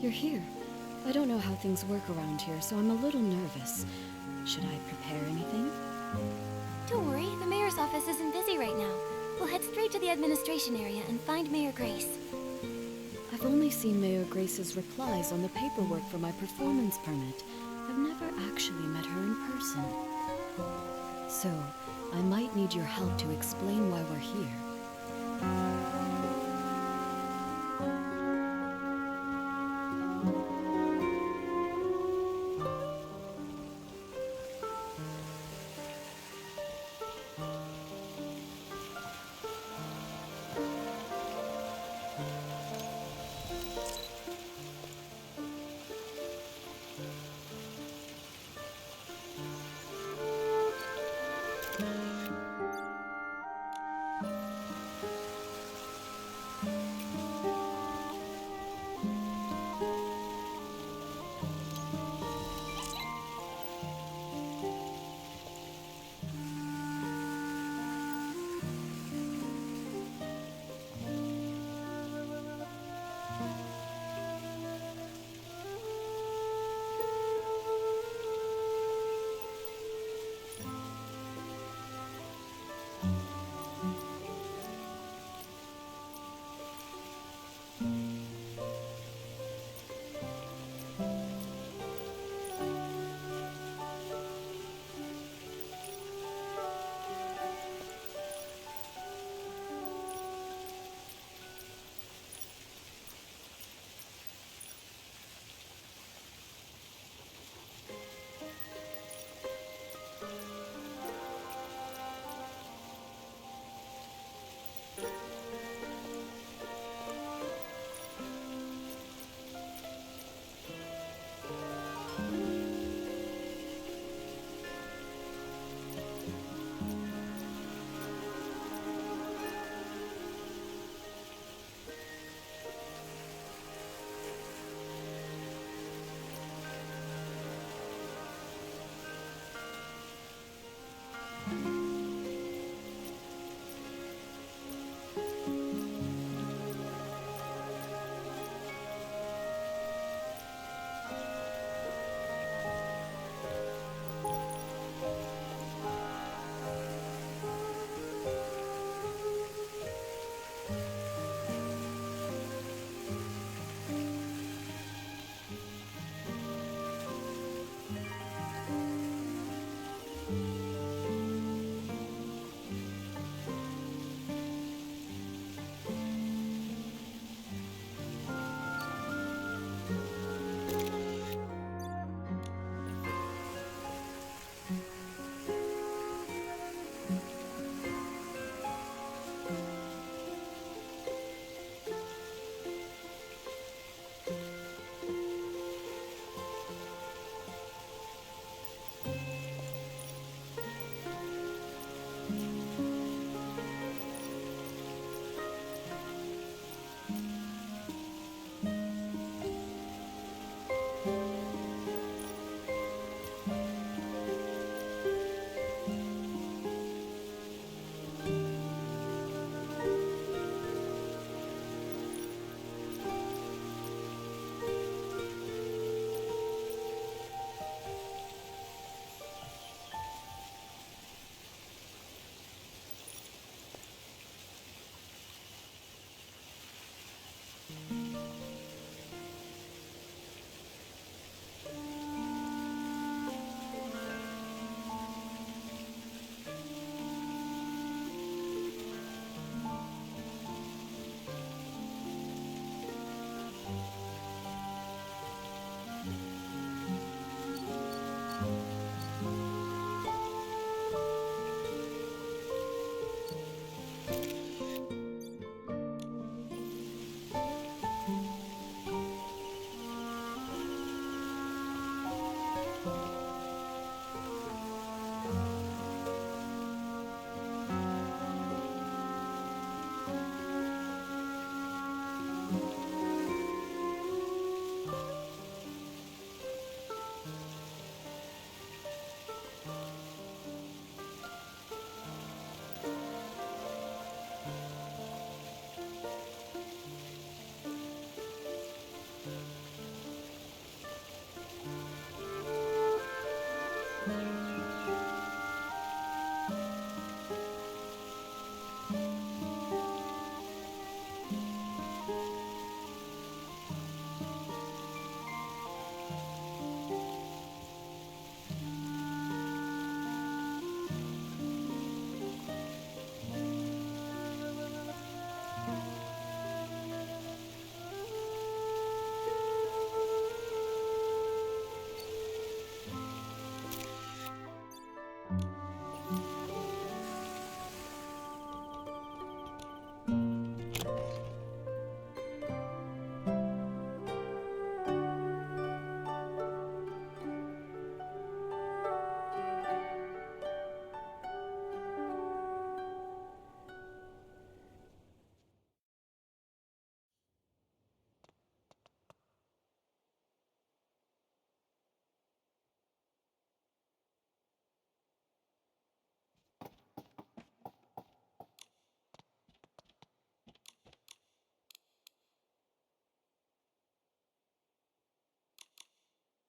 You're here. I don't know how things work around here, so I'm a little nervous. Should I prepare anything? Don't worry, the mayor's office isn't busy right now. We'll head straight to the administration area and find Mayor Grace. I've only seen Mayor Grace's replies on the paperwork for my performance permit. I've never actually met her in person. So, I might need your help to explain why we're here.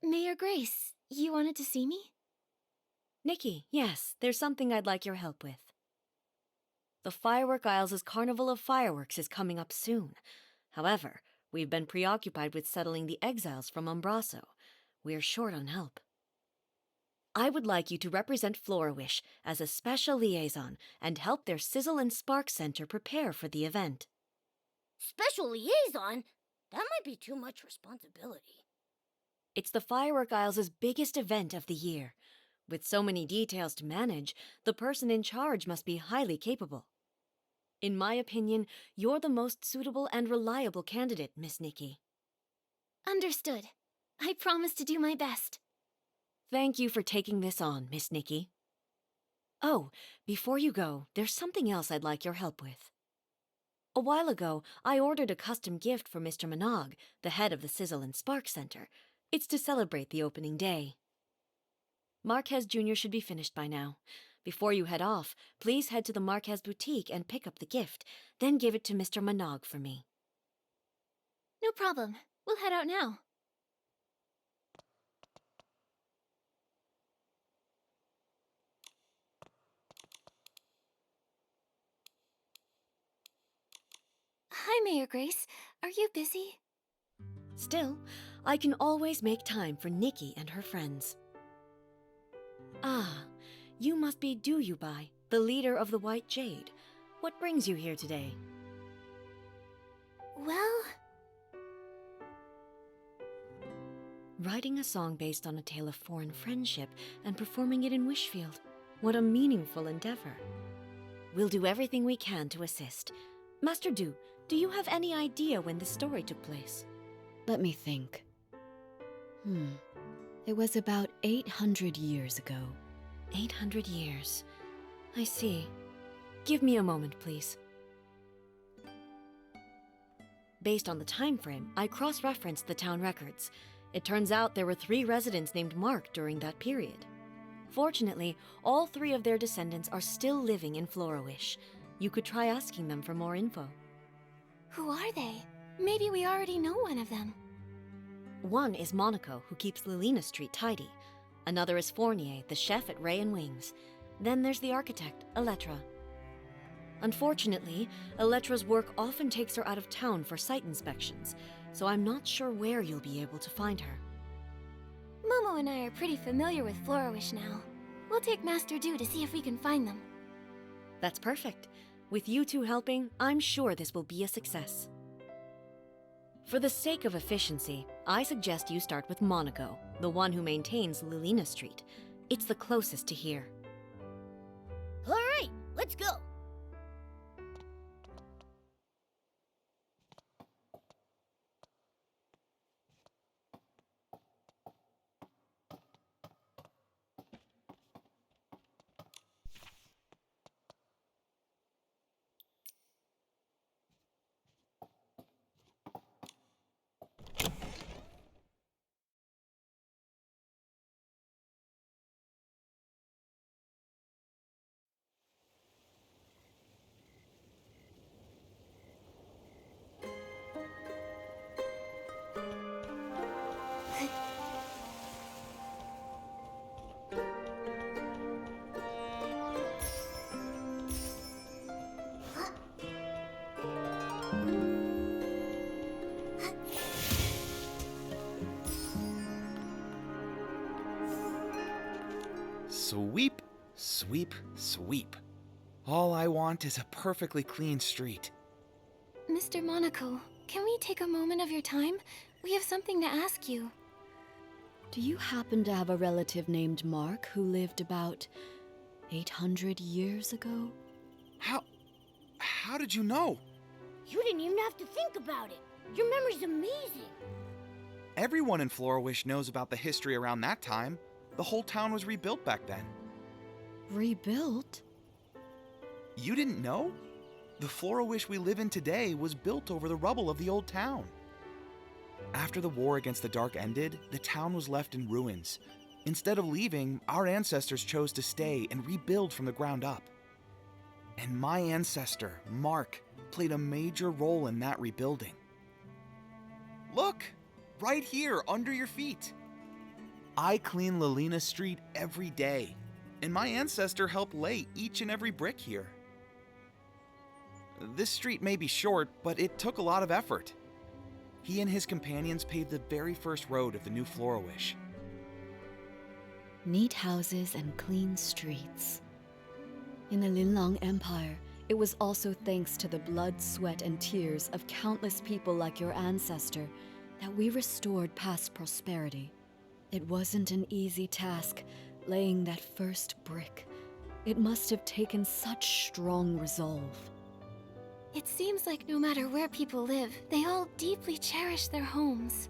Mayor Grace, you wanted to see me? Nikki, yes, there's something I'd like your help with. The Firework Isles' Carnival of Fireworks is coming up soon. However, we've been preoccupied with settling the exiles from Umbraso. We're short on help. I would like you to represent Florawish as a special liaison and help their Sizzle and Spark Center prepare for the event. Special liaison? That might be too much responsibility. It's the Firework Isles' biggest event of the year. With so many details to manage, the person in charge must be highly capable. In my opinion, you're the most suitable and reliable candidate, Miss Nikki. Understood. I promise to do my best. Thank you for taking this on, Miss Nikki. Oh, before you go, there's something else I'd like your help with. A while ago, I ordered a custom gift for Mr. Minogue, the head of the Sizzle and Spark Center. It's to celebrate the opening day. Marquez Jr. should be finished by now. Before you head off, please head to the Marquez boutique and pick up the gift, then give it to Mr. Minogue for me. No problem. We'll head out now. Hi, Mayor Grace. Are you busy? Still, I can always make time for Nikki and her friends. Ah, you must be Duyubai, the leader of the White Jade. What brings you here today? Well, Writing a song based on a tale of foreign friendship and performing it in Wishfield. What a meaningful endeavor. We'll do everything we can to assist. Master Du, do you have any idea when this story took place? Let me think. It was about 800 years ago. 800 years. I see. Give me a moment, please. Based on the time frame, I cross-referenced the town records. It turns out there were 3 residents named Mark during that period. Fortunately, all 3 of their descendants are still living in Florawish. You could try asking them for more info. who are they? Maybe we already know one of them. One is Monaco, who keeps Lilina Street tidy. Another is Fournier, the chef at Ray and Wings. Then there's the architect, Elettra. Unfortunately, Elettra's work often takes her out of town for site inspections, so I'm not sure where you'll be able to find her. Momo and I are pretty familiar with Florawish now. We'll take Master Du to see if we can find them. That's perfect. With you two helping, I'm sure this will be a success. For the sake of efficiency, I suggest you start with Monaco, the one who maintains Lilina Street. It's the closest to here. All right, let's go. Sweep, sweep, sweep. All I want is a perfectly clean street. Mr. Monaco, can we take a moment of your time? We have something to ask you. Do you happen to have a relative named Mark who lived about 800 years ago? How did you know? You didn't even have to think about it. Your memory's amazing. Everyone in Florawish knows about the history around that time. The whole town was rebuilt back then. Rebuilt? You didn't know? The Florawish we live in today was built over the rubble of the old town. After the war against the Dark ended, the town was left in ruins. Instead of leaving, our ancestors chose to stay and rebuild from the ground up. And my ancestor, Mark, played a major role in that rebuilding. Look! Right here, under your feet. I clean Lelina Street every day, and my ancestor helped lay each and every brick here. This street may be short, but it took a lot of effort. He and his companions paved the very first road of the new Florish. Neat houses and clean streets. In the Linlang Empire, it was also thanks to the blood, sweat, and tears of countless people like your ancestor that we restored past prosperity. It wasn't an easy task, laying that first brick. It must have taken such strong resolve. It seems like no matter where people live, they all deeply cherish their homes.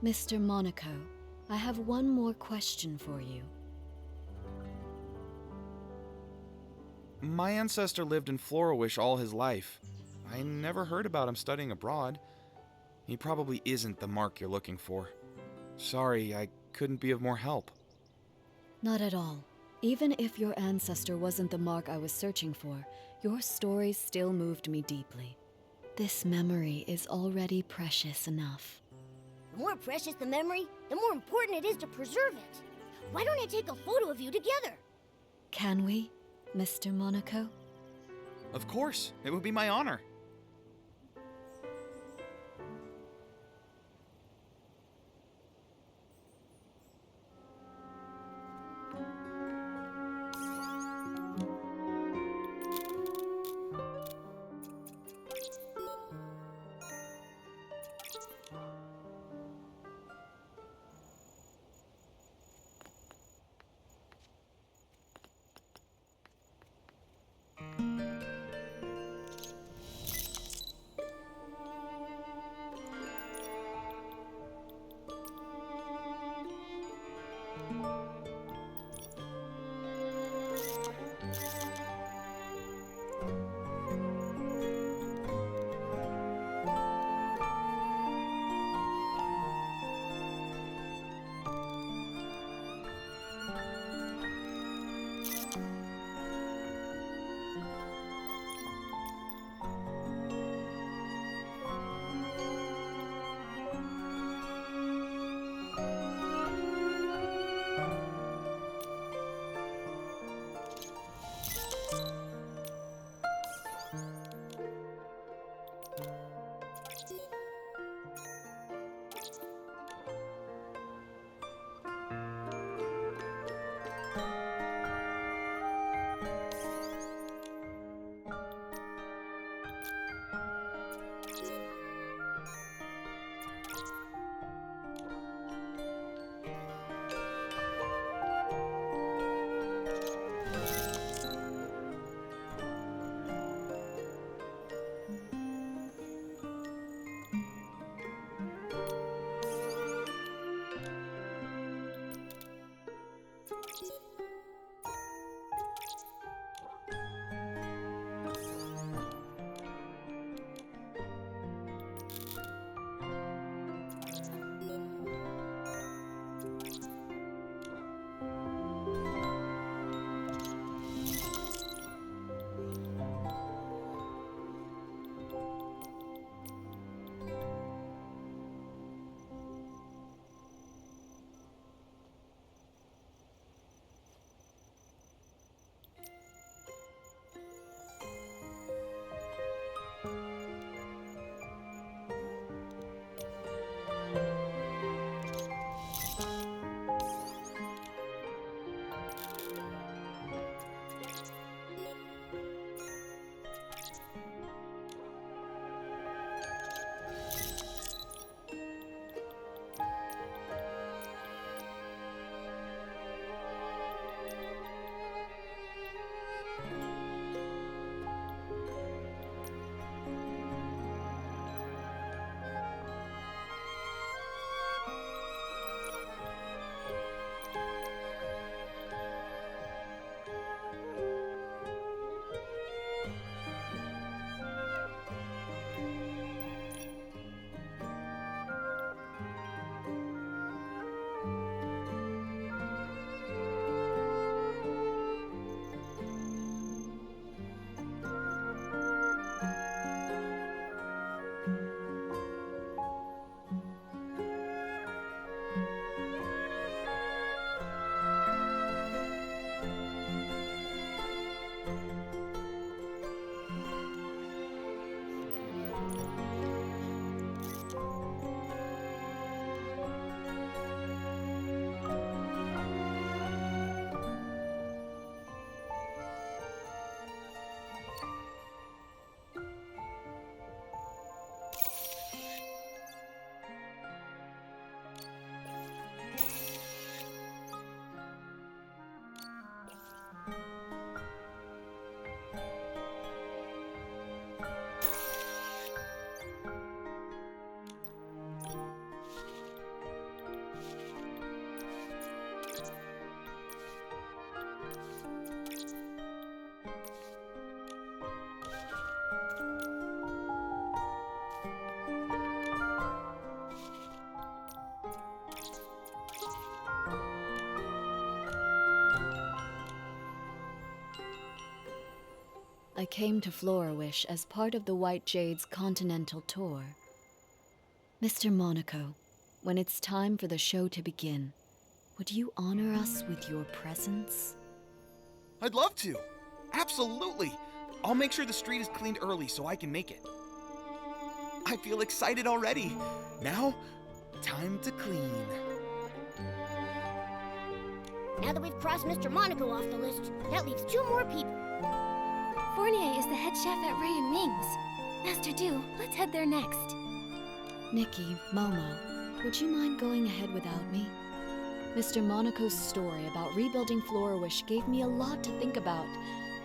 Mr. Monaco, I have one more question for you. My ancestor lived in Florish all his life. I never heard about him studying abroad. He probably isn't the mark you're looking for. Sorry, I couldn't be of more help. Not at all. Even if your ancestor wasn't the mark I was searching for, your stories still moved me deeply. This memory is already precious enough. The more precious the memory, the more important it is to preserve it. Why don't I take a photo of you together? Can we, Mr. Monaco? Of course, it would be my honor. I came to Florawish as part of the White Jade's continental tour. Mr. Monaco, when it's time for the show to begin, would you honor us with your presence? I'd love to. Absolutely. I'll make sure the street is cleaned early so I can make it. I feel excited already. Now, time to clean. Now that we've crossed Mr. Monaco off the list, that leaves 2 more people. Fournier is the head chef at Ray and Wings. Master Du, let's head there next. Nikki, Momo, would you mind going ahead without me? Mr. Monaco's story about rebuilding Florawish gave me a lot to think about.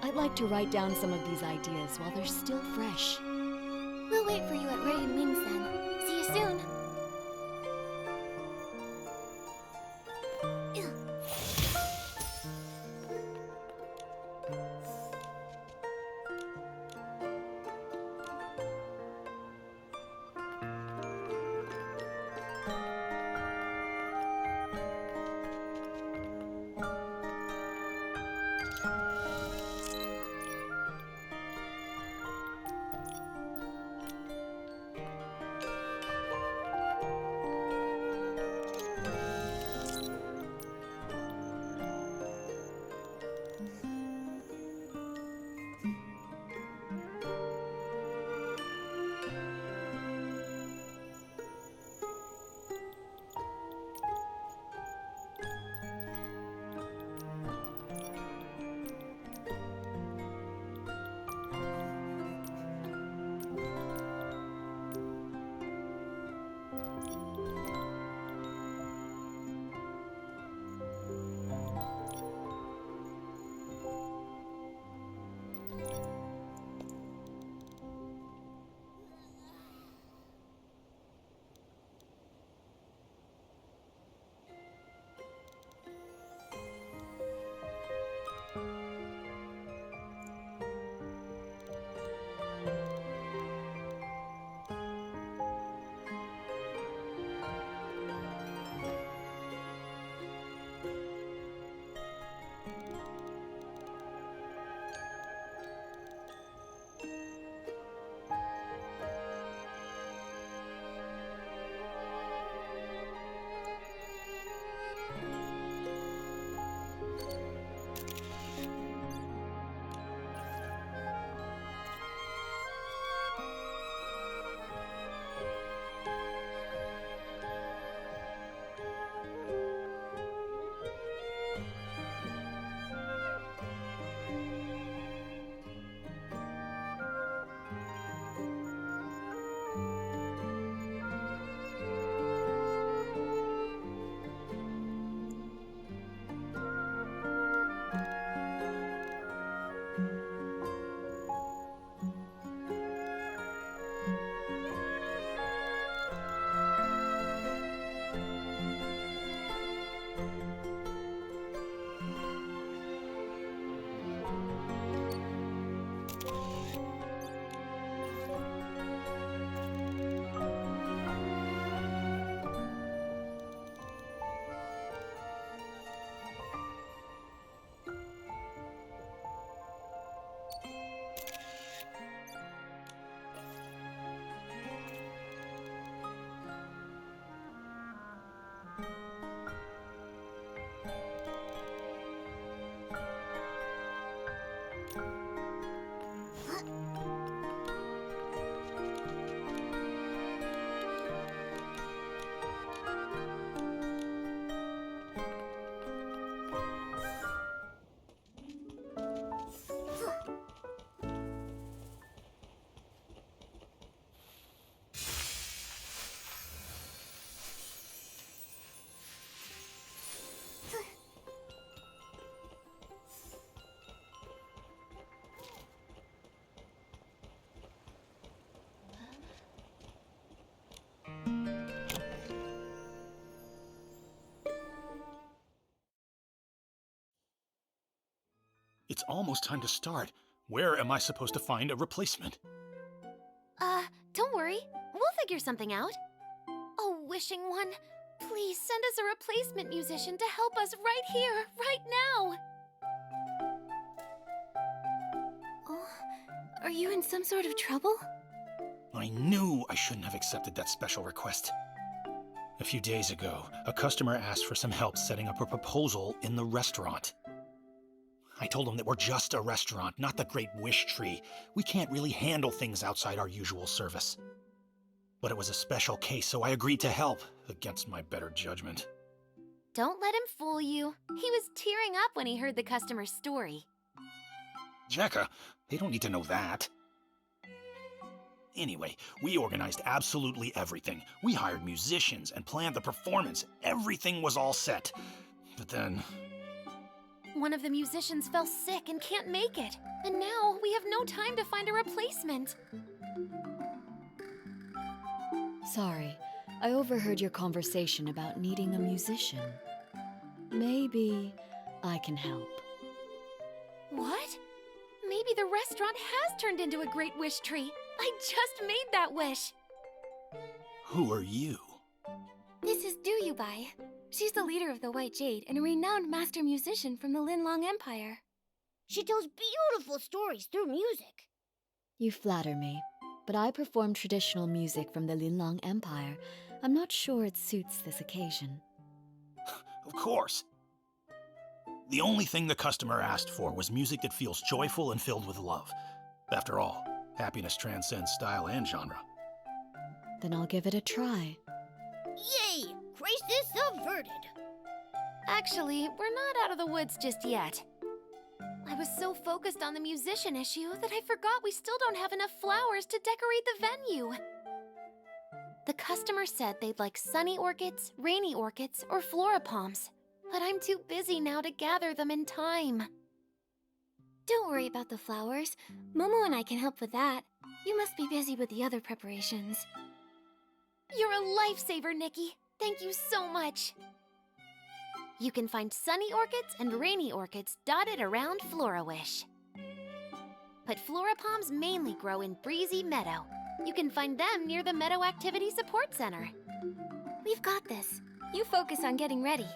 I'd like to write down some of these ideas while they're still fresh. We'll wait for you at Ray and Wings then. See you soon. It's almost time to start. Where am I supposed to find a replacement? Don't worry. We'll figure something out. Oh, Wishing One, please send us a replacement musician to help us right here, right now. Oh, Are you in some sort of trouble? I knew I shouldn't have accepted that special request. A few days ago, a customer asked for some help setting up a proposal in the restaurant. I told him that we're just a restaurant, not the Great Wish Tree. We can't really handle things outside our usual service. But it was a special case, so I agreed to help, against my better judgment. Don't let him fool you. He was tearing up when he heard the customer's story. Jekka, they don't need to know that. Anyway, we organized absolutely everything. We hired musicians and planned the performance. Everything was all set. But then... One of the musicians fell sick and can't make it. And now we have no time to find a replacement. Sorry, I overheard your conversation about needing a musician. Maybe I can help. What? Maybe the restaurant has turned into a Great Wish Tree. I just made that wish. Who are you? This is Duyubai. She's the leader of the White Jade and a renowned master musician from the Linlong Empire. She tells beautiful stories through music. You flatter me, but I perform traditional music from the Linlong Empire. I'm not sure it suits this occasion. Of course. The only thing the customer asked for was music that feels joyful and filled with love. After all, happiness transcends style and genre. Then I'll give it a try. Yay! Crisis averted. Actually, we're not out of the woods just yet. I was so focused on the musician issue that I forgot we still don't have enough flowers to decorate the venue. The customer said they'd like sunny orchids, rainy orchids, or floripalms, but I'm too busy now to gather them in time. Don't worry about the flowers. Momo and I can help with that. You must be busy with the other preparations. You're a lifesaver, Nikki. Thank you so much. You can find sunny orchids and rainy orchids dotted around Florawish. But floripalms mainly grow in Breezy Meadow. You can find them near the Meadow Activity Support Center. We've got this. You focus on getting ready.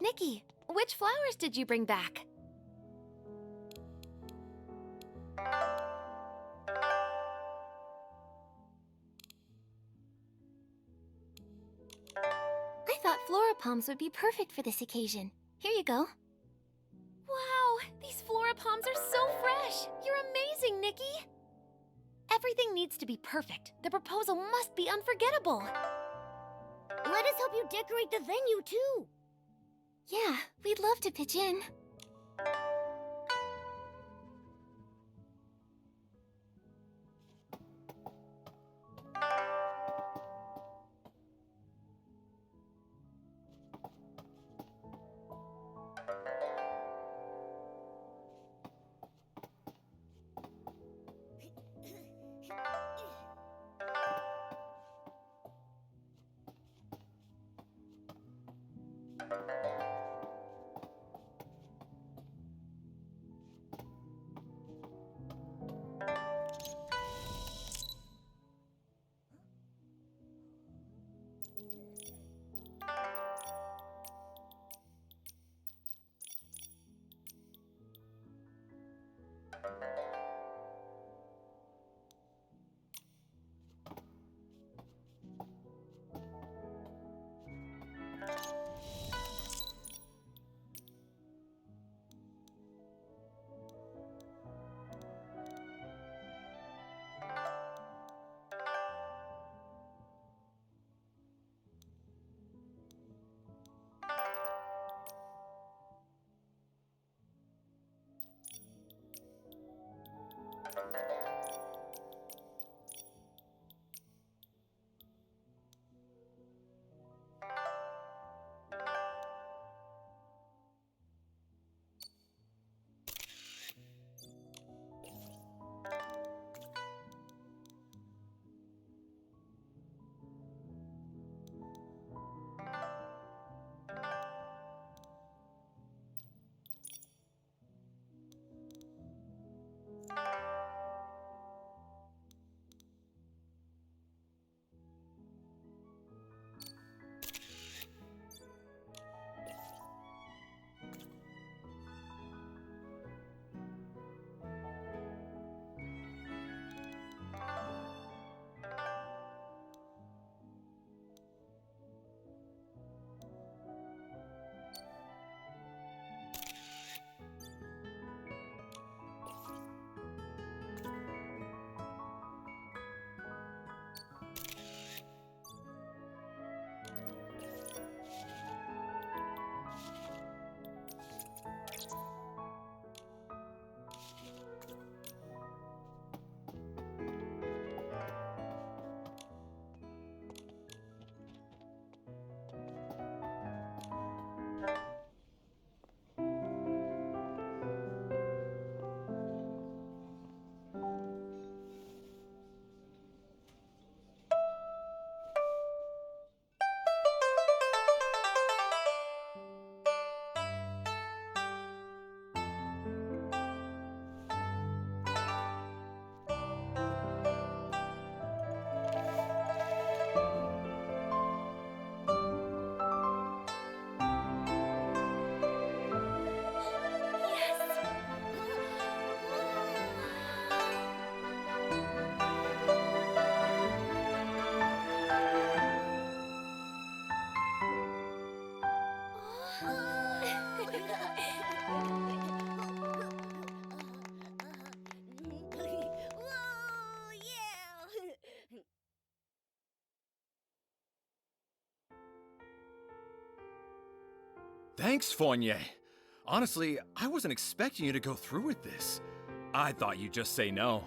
Nikki, which flowers did you bring back? I thought florapalms would be perfect for this occasion. Here you go. Wow, these florapalms are so fresh! You're amazing, Nikki! Everything needs to be perfect. The proposal must be unforgettable. Let us help you decorate the venue, too. Yeah, we'd love to pitch in. Thanks, Fournier. Honestly, I wasn't expecting you to go through with this. I thought you'd just say no.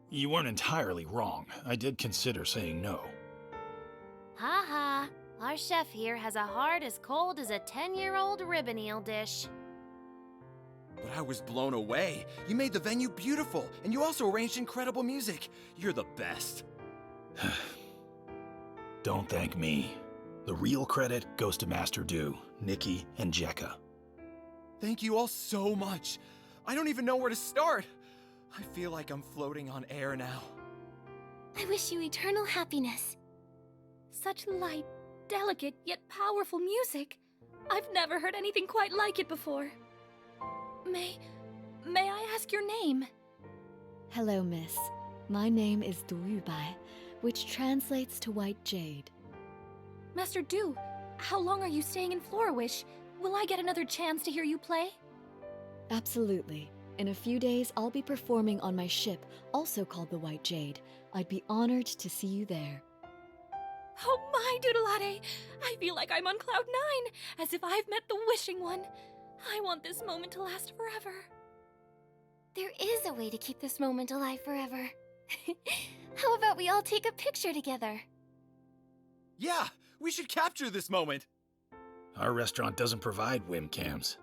You weren't entirely wrong. I did consider saying no. Ha ha. Our chef here has a heart as cold as a 10-year-old ribbon eel dish. But I was blown away. You made the venue beautiful, and you also arranged incredible music. You're the best. Don't thank me. The real credit goes to Master Do, Nikki, and Jekka. Thank you all so much. I don't even know where to start. I feel like I'm floating on air now. I wish you eternal happiness. Such light, delicate, yet powerful music. I've never heard anything quite like it before. May I ask your name? Hello, miss. My name is Dubai, which translates to White Jade. Master Du, how long are you staying in Florawish? Will I get another chance to hear you play? Absolutely. In a few days, I'll be performing on my ship, also called the White Jade. I'd be honored to see you there. Oh my, Doodleade! I feel like I'm on cloud 9, as if I've met the Wishing One. I want this moment to last forever. There is a way to keep this moment alive forever. How about we all take a picture together? Yeah, we should capture this moment. Our restaurant doesn't provide webcams.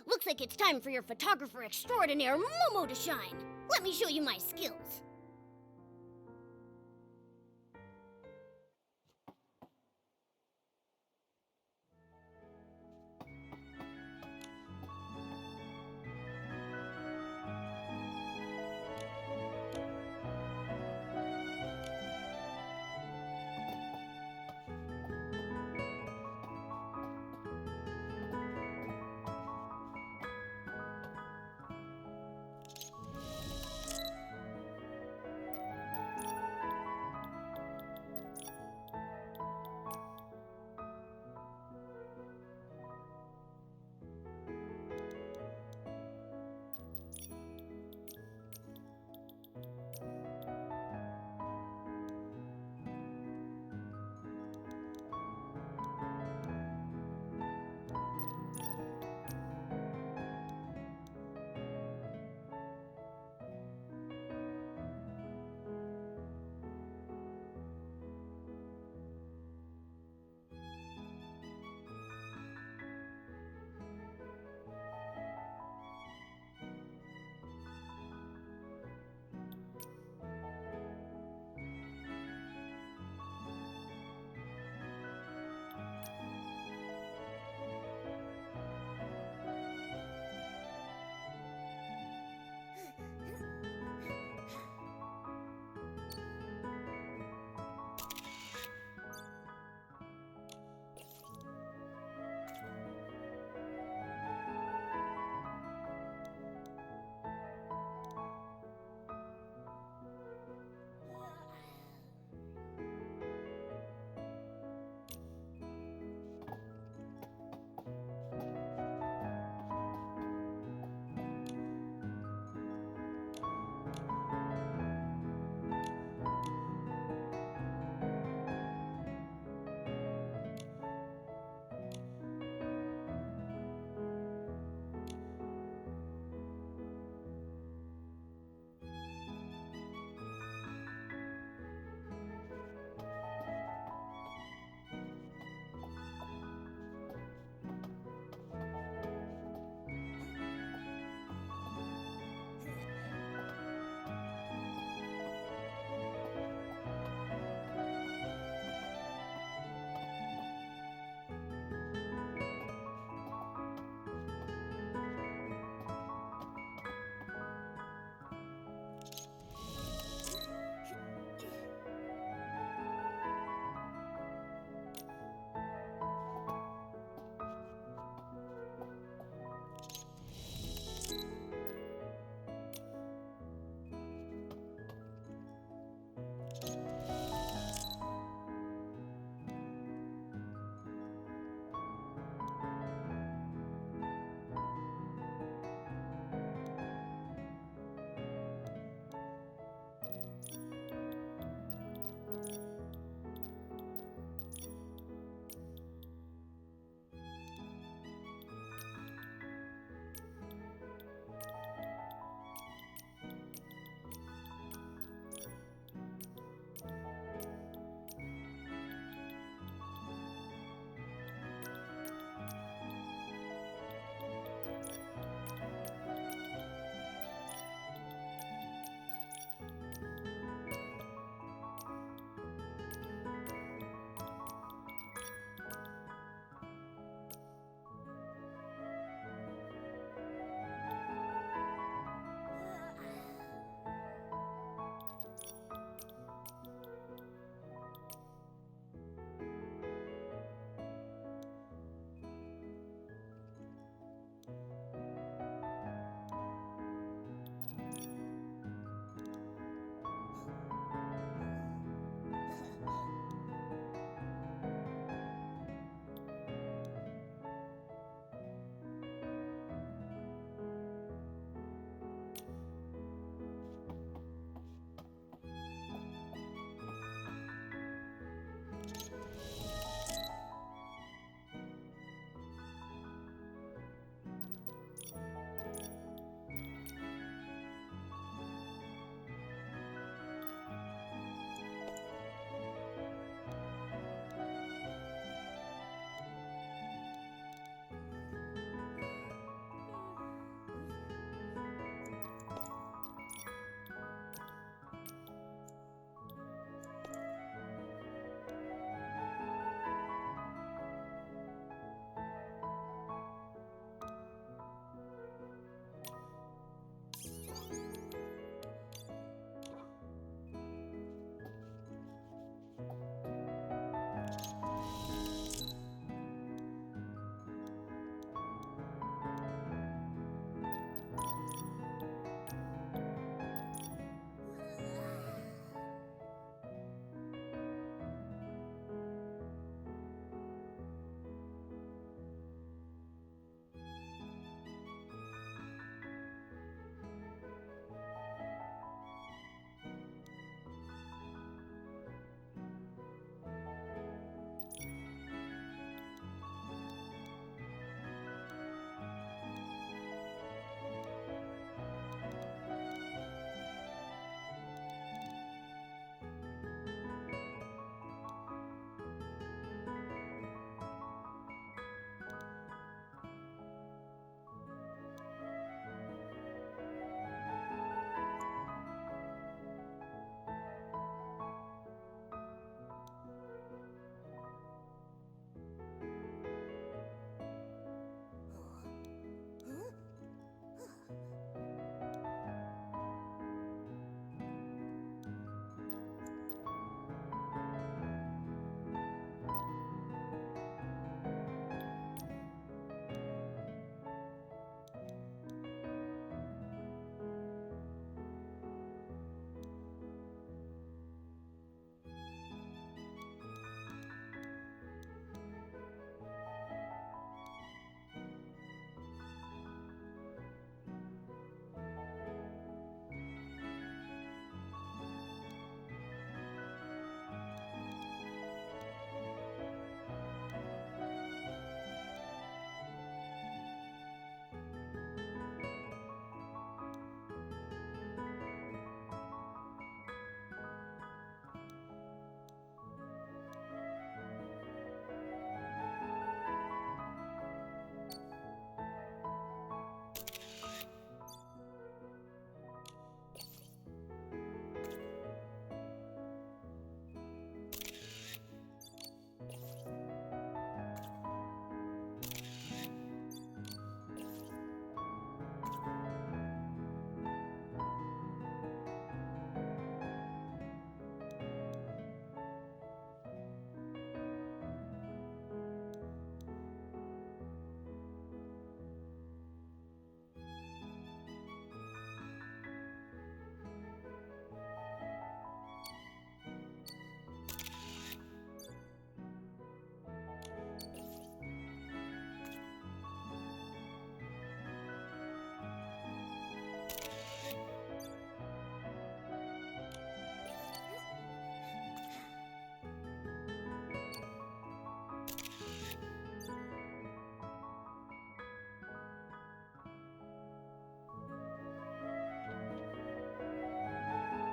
Looks like it's time for your photographer extraordinaire, Momo, to shine. Let me show you my skills.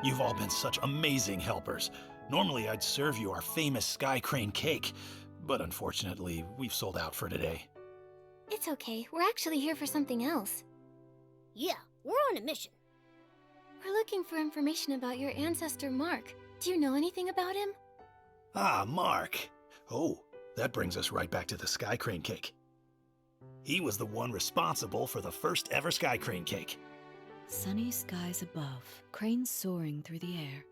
You've all been such amazing helpers. Normally, I'd serve you our famous Sky Crane cake, but unfortunately, we've sold out for today. It's okay. We're actually here for something else. Yeah, we're on a mission. We're looking for information about your ancestor, Mark. Do you know anything about him? Ah, Mark. Oh, that brings us right back to the Sky Crane cake. He was the one responsible for the first ever Sky Crane cake. Sunny skies above, cranes soaring through the air.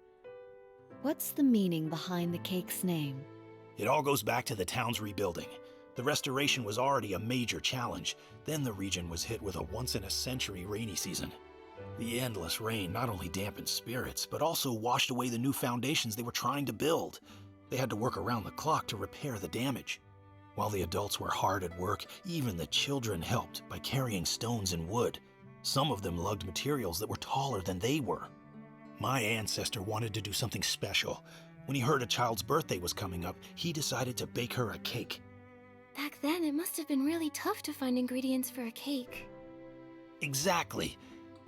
What's the meaning behind the cake's name? It all goes back to the town's rebuilding. The restoration was already a major challenge. Then the region was hit with a once-in-a-century rainy season. The endless rain not only dampened spirits, but also washed away the new foundations they were trying to build. They had to work around the clock to repair the damage. While the adults were hard at work, even the children helped by carrying stones and wood. Some of them lugged materials that were taller than they were. My ancestor wanted to do something special. When he heard a child's birthday was coming up, he decided to bake her a cake. Back then, it must have been really tough to find ingredients for a cake. Exactly.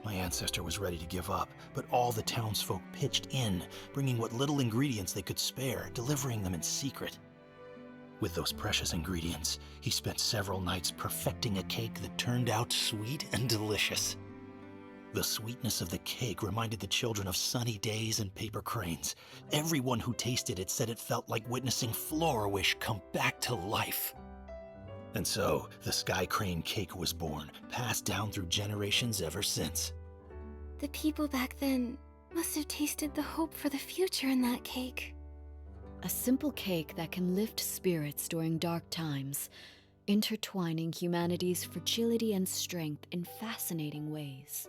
My ancestor was ready to give up, but all the townsfolk pitched in, bringing what little ingredients they could spare, delivering them in secret. With those precious ingredients, he spent several nights perfecting a cake that turned out sweet and delicious. The sweetness of the cake reminded the children of sunny days and paper cranes. Everyone who tasted it said it felt like witnessing Florawish come back to life. And so, the Sky Crane cake was born, passed down through generations ever since. The people back then must have tasted the hope for the future in that cake. A simple cake that can lift spirits during dark times, intertwining humanity's fragility and strength in fascinating ways.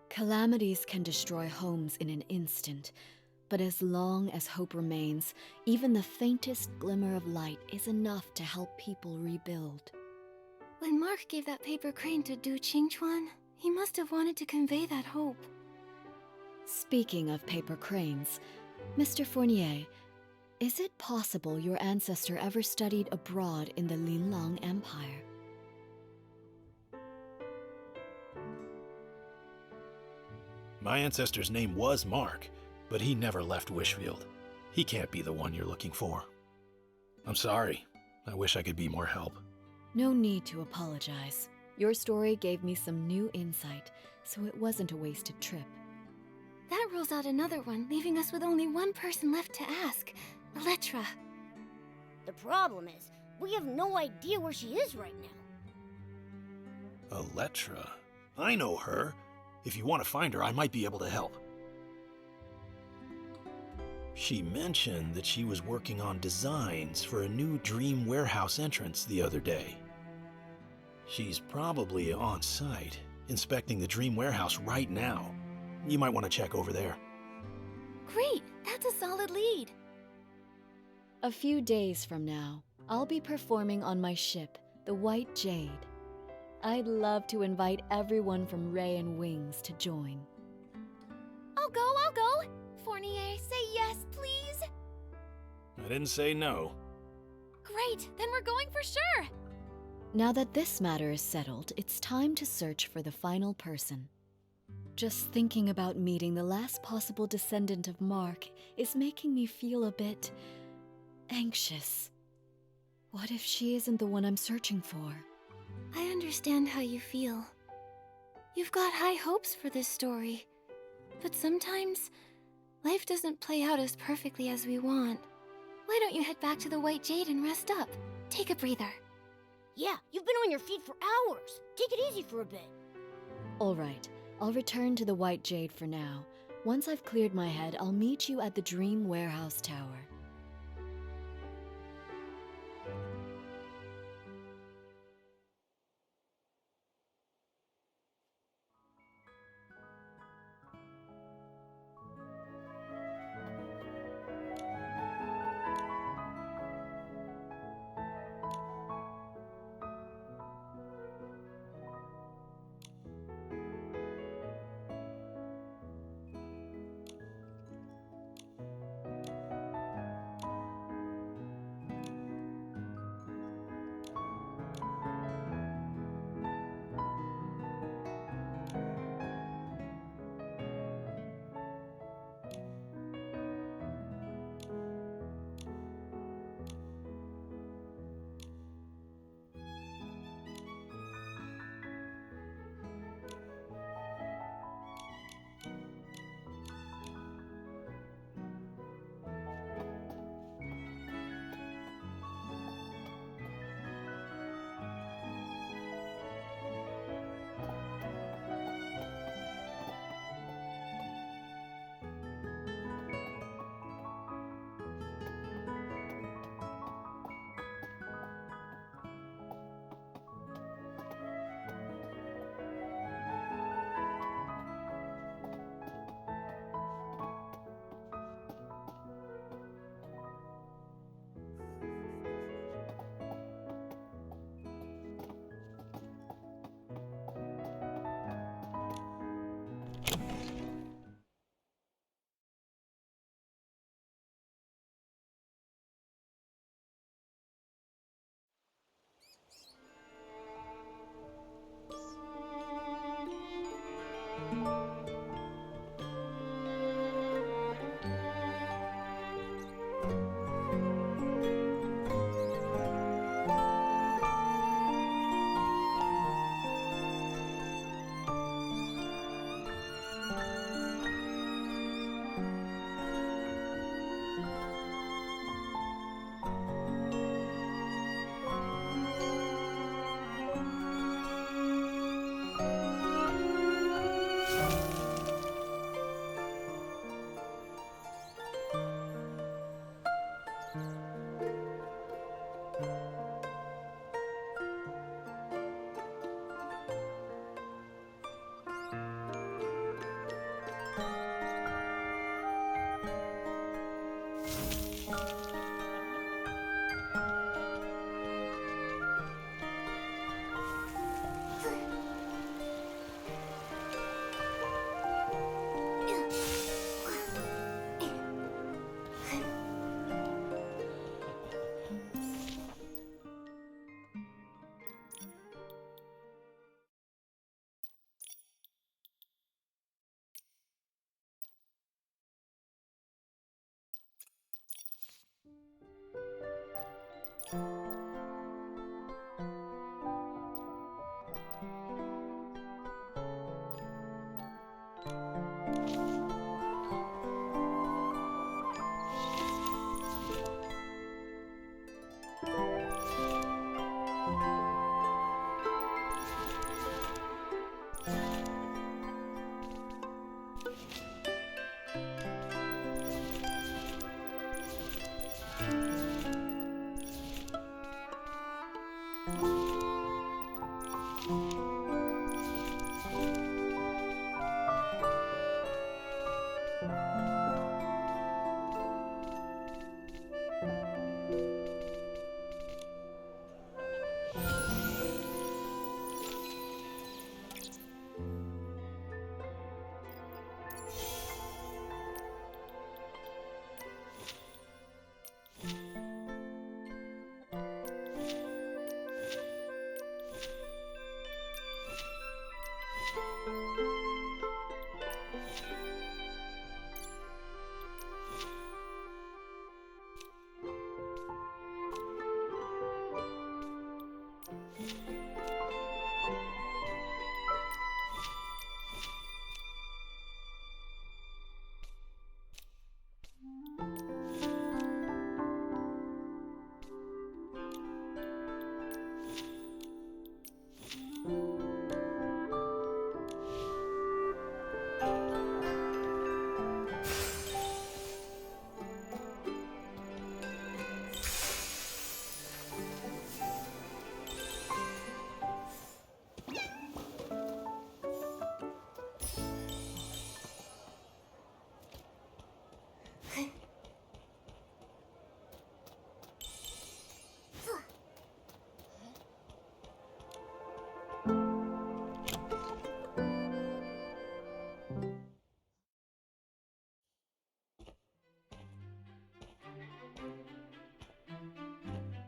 Calamities can destroy homes in an instant, but as long as hope remains, even the faintest glimmer of light is enough to help people rebuild. When Mark gave that paper crane to Du Qingchuan, he must have wanted to convey that hope. Speaking of paper cranes, Mr. Fournier, is it possible your ancestor ever studied abroad in the Linlang Empire? My ancestor's name was Mark, but he never left Wishfield. He can't be the one you're looking for. I'm sorry. I wish I could be more help. No need to apologize. Your story gave me some new insight, so it wasn't a wasted trip. That rules out another one, leaving us with only one person left to ask. Elettra. The problem is, we have no idea where she is right now. Elettra? I know her. If you want to find her, I might be able to help. She mentioned that she was working on designs for a new Dream Warehouse entrance the other day. She's probably on site, inspecting the Dream Warehouse right now. You might want to check over there. Great! That's a solid lead. A few days from now, I'll be performing on my ship, the White Jade. I'd love to invite everyone from Ray and Wings to join. I'll go! Fournier, say yes, please! I didn't say no. Great! Then we're going for sure! Now that this matter is settled, it's time to search for the final person. Just thinking about meeting the last possible descendant of Mark is making me feel a bit anxious. What if she isn't the one I'm searching for? I understand how you feel. You've got high hopes for this story. But sometimes, life doesn't play out as perfectly as we want. Why don't you head back to the White Jade and rest up? Take a breather. Yeah, you've been on your feet for hours. Take it easy for a bit. All right, I'll return to the White Jade for now. Once I've cleared my head, I'll meet you at the Dream Warehouse Tower.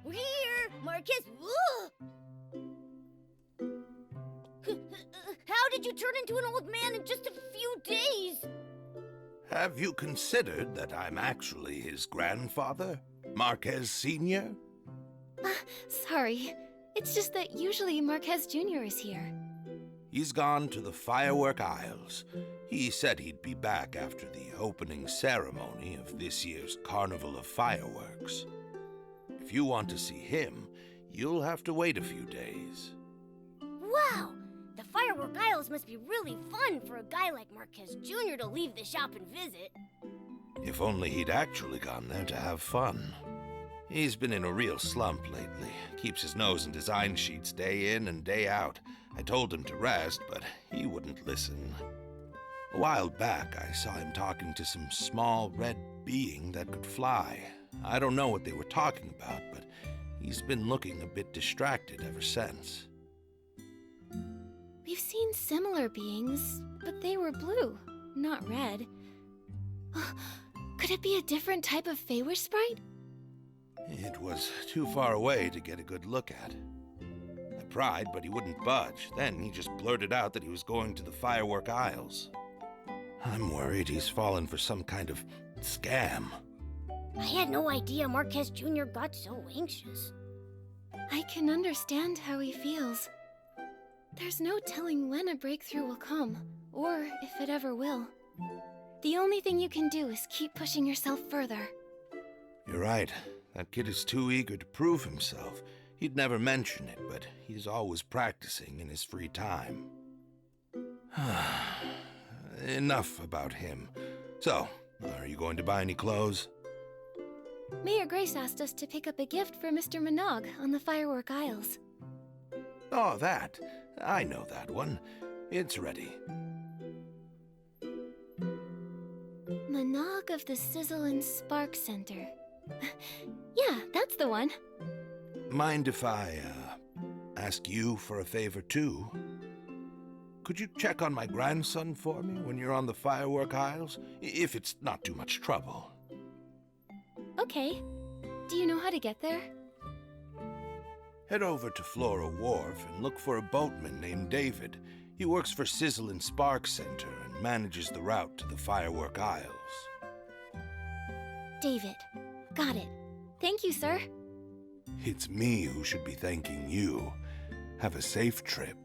We're here, Marcus. How did you turn into an old man in just a few days? Have you considered that I'm actually his grandfather, Marquez Sr.? Sorry. It's just that usually Marquez Jr. is here. He's gone to the Firework Isles. He said he'd be back after the opening ceremony of this year's Carnival of Fireworks. If you want to see him, you'll have to wait a few days. Wow! The Firework Isles must be really fun for a guy like Marquez Jr. to leave the shop and visit. If only he'd actually gone there to have fun. He's been in a real slump lately. Keeps his nose in design sheets day in and day out. I told him to rest, but he wouldn't listen. A while back, I saw him talking to some small red being that could fly. I don't know what they were talking about, but he's been looking a bit distracted ever since. We've seen similar beings, but they were blue, not red. Could it be a different type of Feywish sprite? It was too far away to get a good look at. I pride, but he wouldn't budge. Then he just blurted out that he was going to the Firework Isles. I'm worried he's fallen for some kind of scam. I had no idea Marquez Jr. got so anxious. I can understand how he feels. There's no telling when a breakthrough will come, or if it ever will. The only thing you can do is keep pushing yourself further. You're right. That kid is too eager to prove himself. He'd never mention it, but he's always practicing in his free time. Enough about him. So, are you going to buy any clothes? Mayor Grace asked us to pick up a gift for Mr. Minogue on the Firework Isles. Oh, that. I know that one. It's ready. Minogue of the Sizzle and Spark Center. Yeah, that's the one. Mind if I, ask you for a favor, too? Could you check on my grandson for me when you're on the Firework Isles? If it's not too much trouble. Okay. Do you know how to get there? Head over to Flora Wharf and look for a boatman named David. He works for Sizzle and Spark Center and manages the route to the Firework Isles. David. Got it. Thank you, sir. It's me who should be thanking you. Have a safe trip.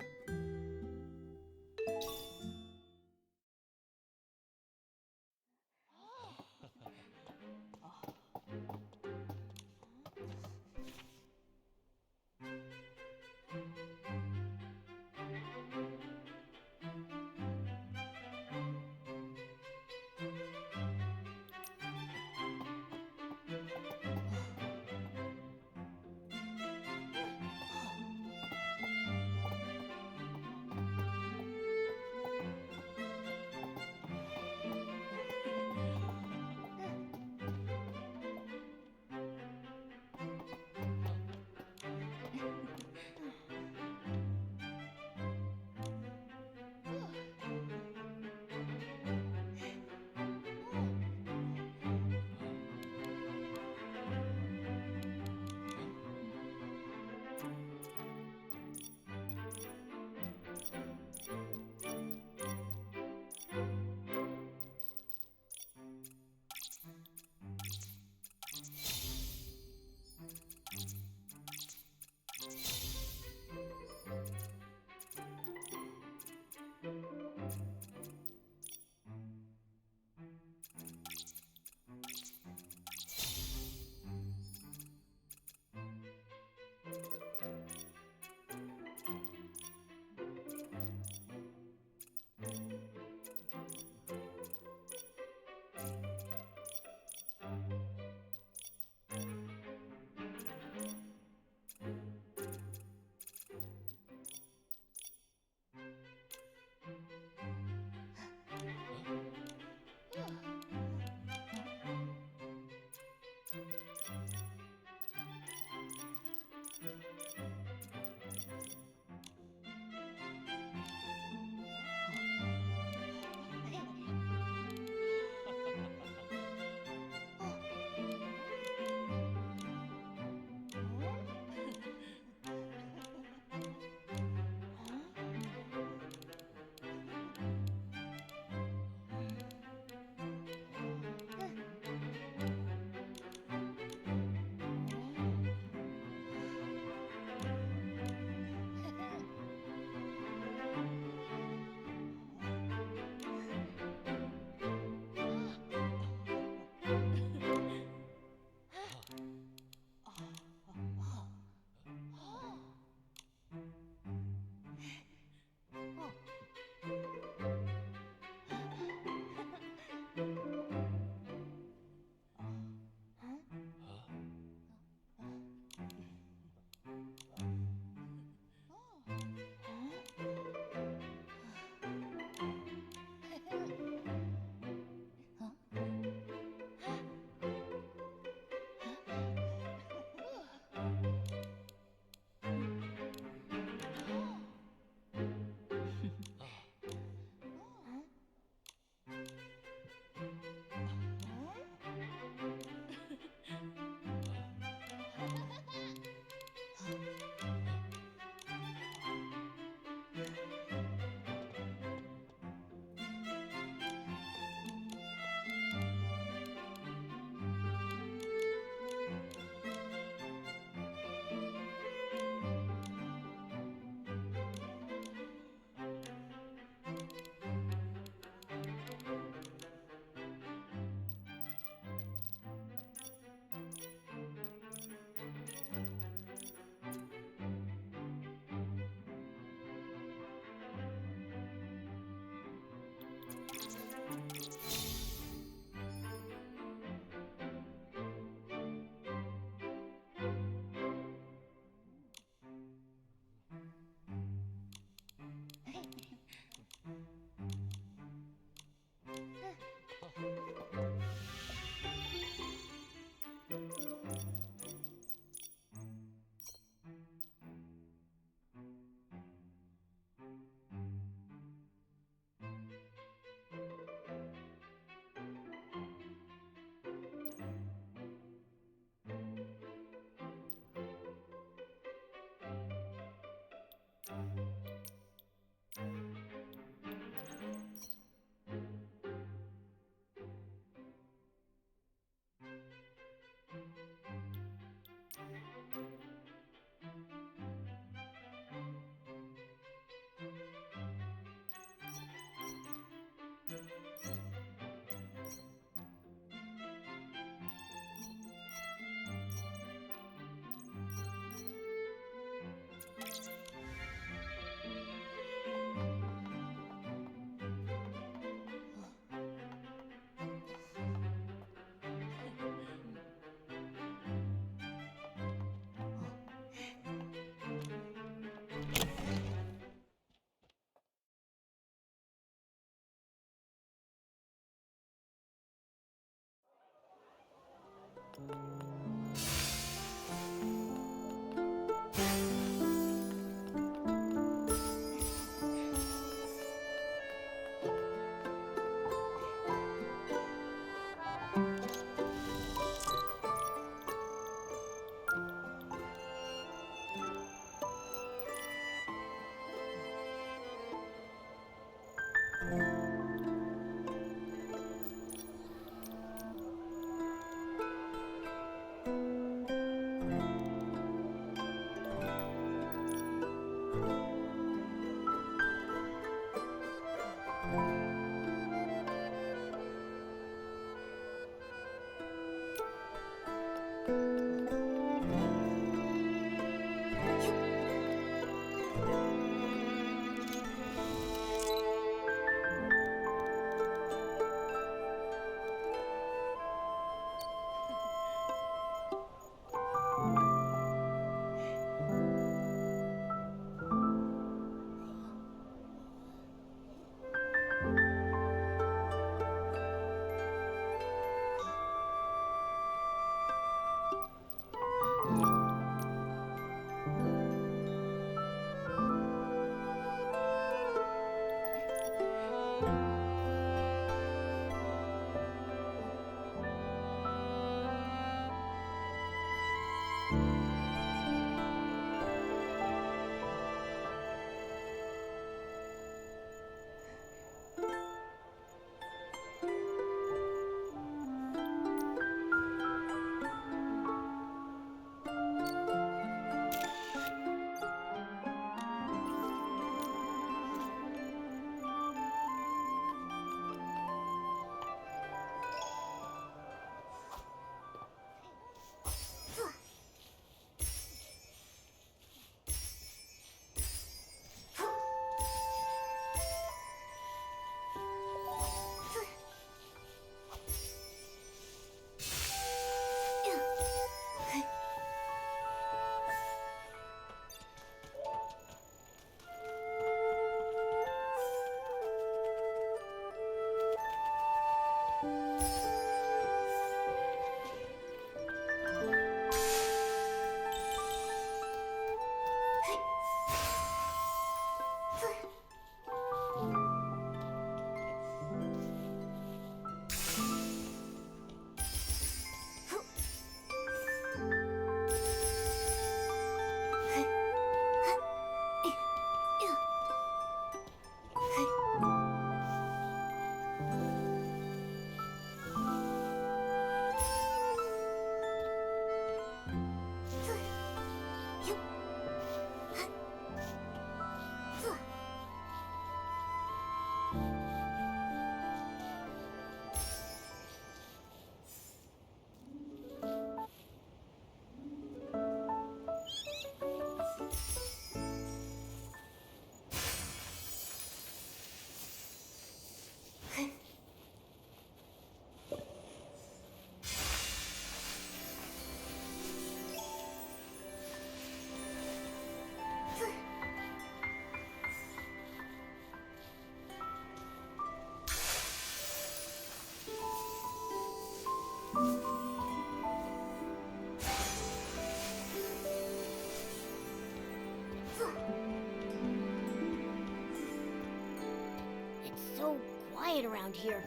so quiet around here.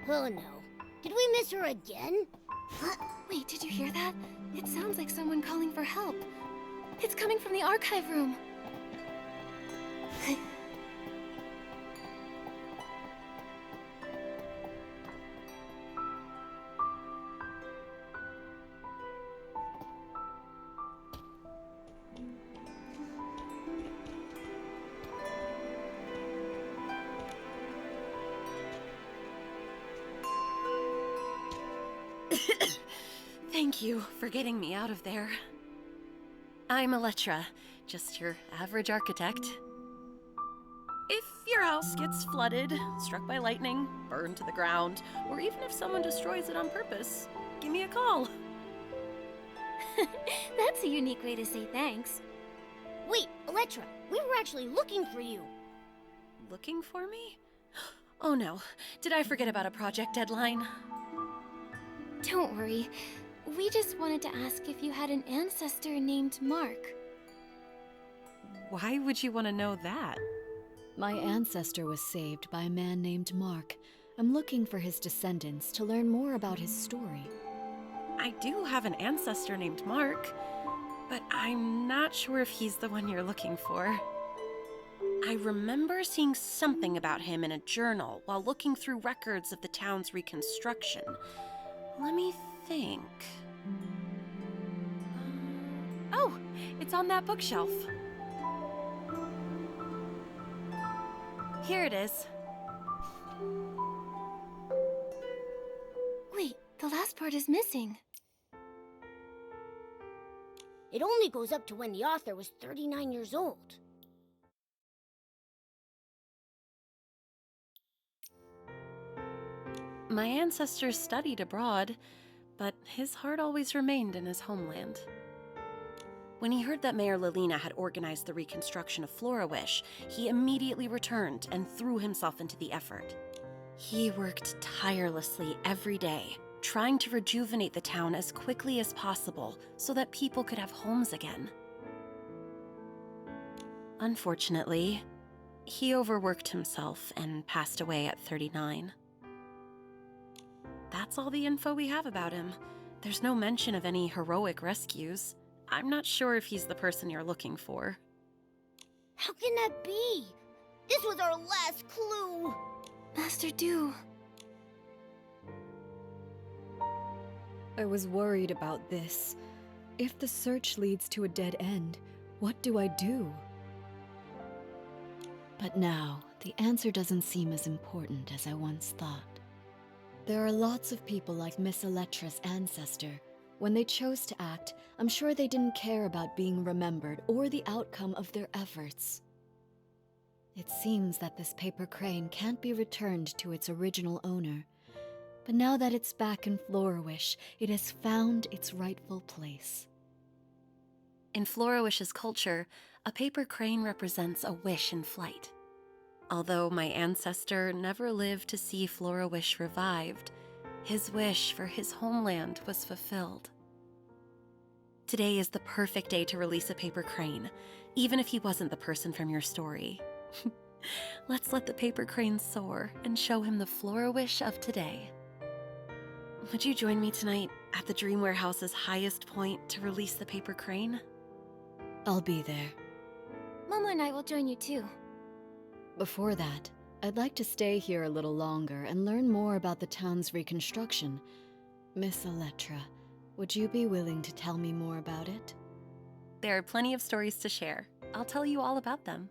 Oh no. Did we miss her again? Wait, did you hear that? It sounds like someone calling for help. It's coming from the archive room. Thank you for getting me out of there. I'm Elettra, just your average architect. If your house gets flooded, struck by lightning, burned to the ground, or even if someone destroys it on purpose, give me a call. That's a unique way to say thanks. Wait, Elettra, we were actually looking for you. Looking for me? Oh no, did I forget about a project deadline? Don't worry. We just wanted to ask if you had an ancestor named Mark. Why would you want to know that? My ancestor was saved by a man named Mark. I'm looking for his descendants to learn more about his story. I do have an ancestor named Mark, but I'm not sure if he's the one you're looking for. I remember seeing something about him in a journal while looking through records of the town's reconstruction. Let me think. Oh, it's on that bookshelf. Here it is. Wait, the last part is missing. It only goes up to when the author was 39 years old. My ancestors studied abroad, but his heart always remained in his homeland. When he heard that Mayor Lilina had organized the reconstruction of Florawish, he immediately returned and threw himself into the effort. He worked tirelessly every day, trying to rejuvenate the town as quickly as possible so that people could have homes again. Unfortunately, he overworked himself and passed away at 39. That's all the info we have about him. There's no mention of any heroic rescues. I'm not sure if he's the person you're looking for. How can that be? This was our last clue. Master Do. I was worried about this. If the search leads to a dead end, what do I do? But now, the answer doesn't seem as important as I once thought. There are lots of people like Miss Elettra's ancestor. When they chose to act, I'm sure they didn't care about being remembered or the outcome of their efforts. It seems that this paper crane can't be returned to its original owner. But now that it's back in Florawish, it has found its rightful place. In Florawish's culture, a paper crane represents a wish in flight. Although my ancestor never lived to see Florawish revived, his wish for his homeland was fulfilled. Today is the perfect day to release a paper crane, even if he wasn't the person from your story. Let's let the paper crane soar and show him the Florawish of today. Would you join me tonight at the Dream Warehouse's highest point to release the paper crane? I'll be there. Momo and I will join you too. Before that, I'd like to stay here a little longer and learn more about the town's reconstruction. Miss Elettra, would you be willing to tell me more about it? There are plenty of stories to share. I'll tell you all about them.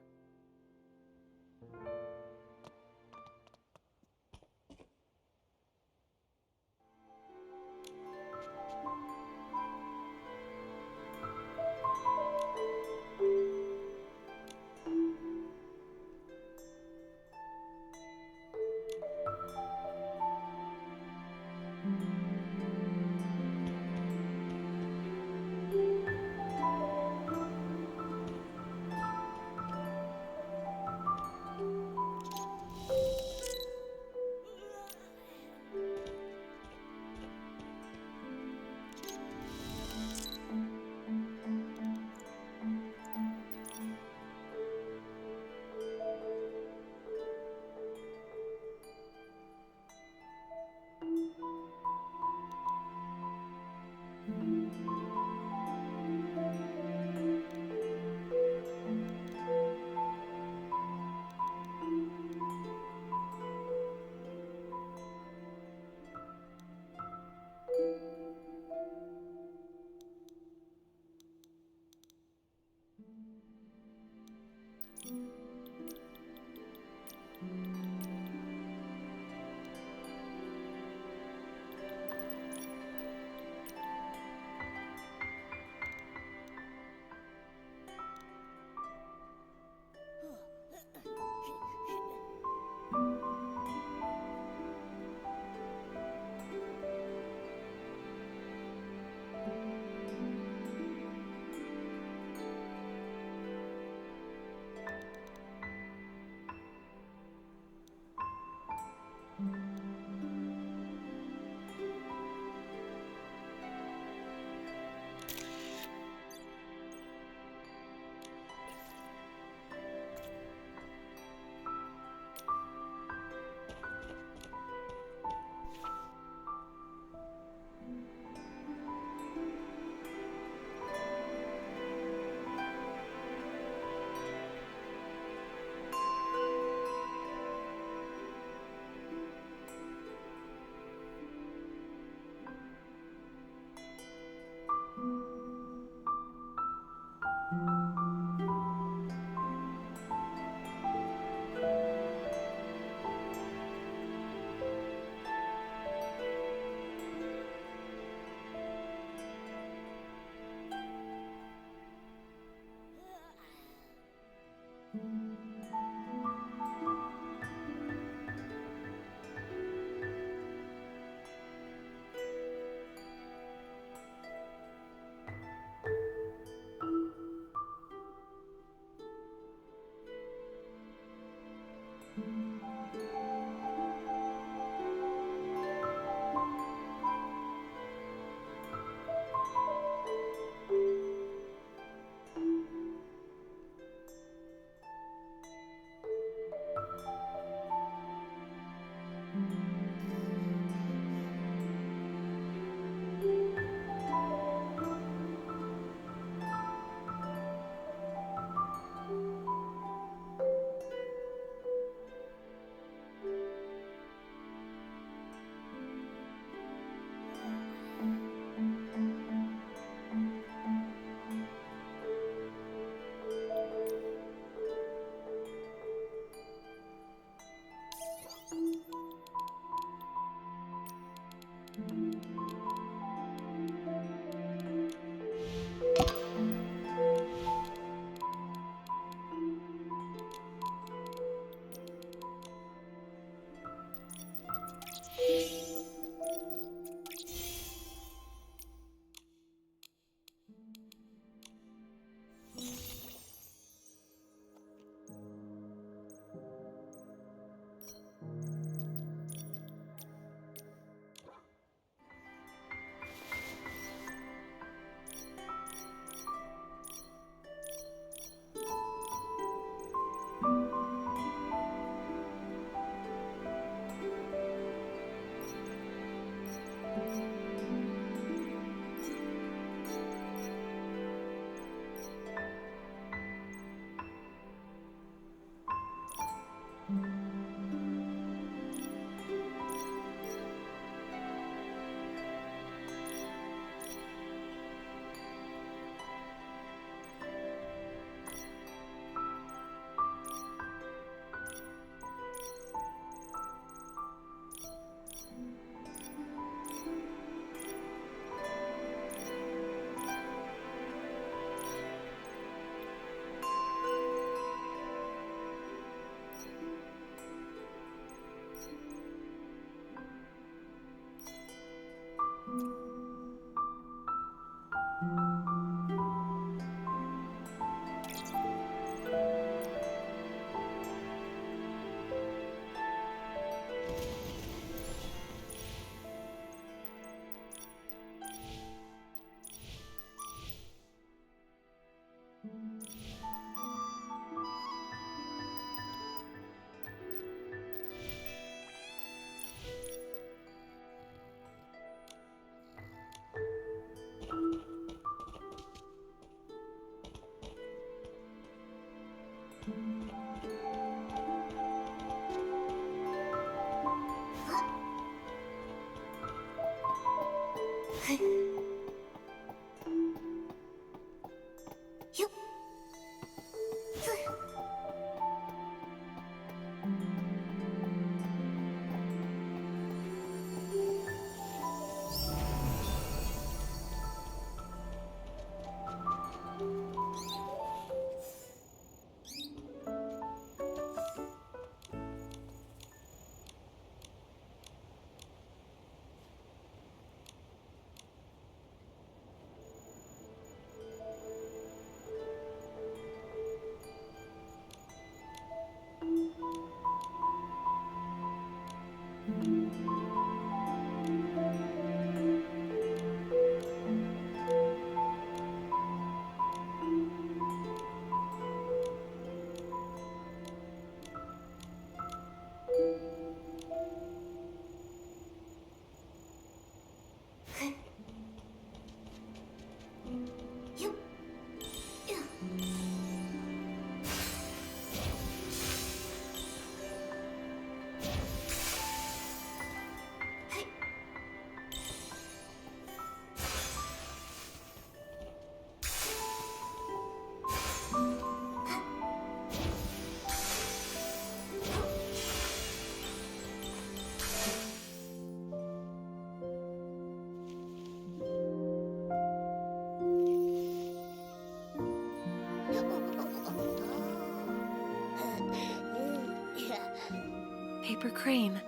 Paper crane.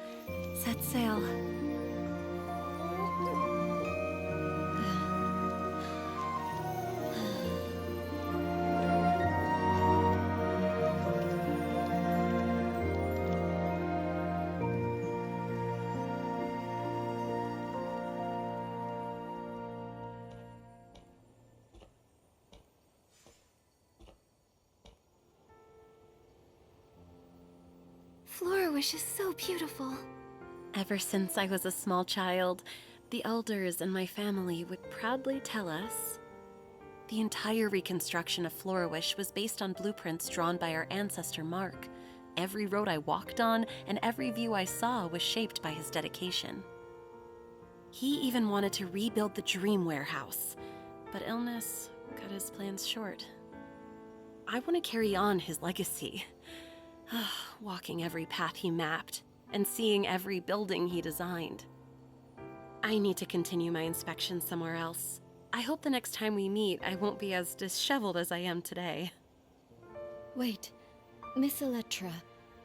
Set sail. Flourish is so beautiful. Ever since I was a small child, the elders in my family would proudly tell us the entire reconstruction of Flourish was based on blueprints drawn by our ancestor Mark. Every road I walked on and every view I saw was shaped by his dedication. He even wanted to rebuild the Dream Warehouse, but illness cut his plans short. I want to carry on his legacy. Walking every path he mapped, and seeing every building he designed. I need to continue my inspection somewhere else. I hope the next time we meet, I won't be as disheveled as I am today. Wait, Miss Electra.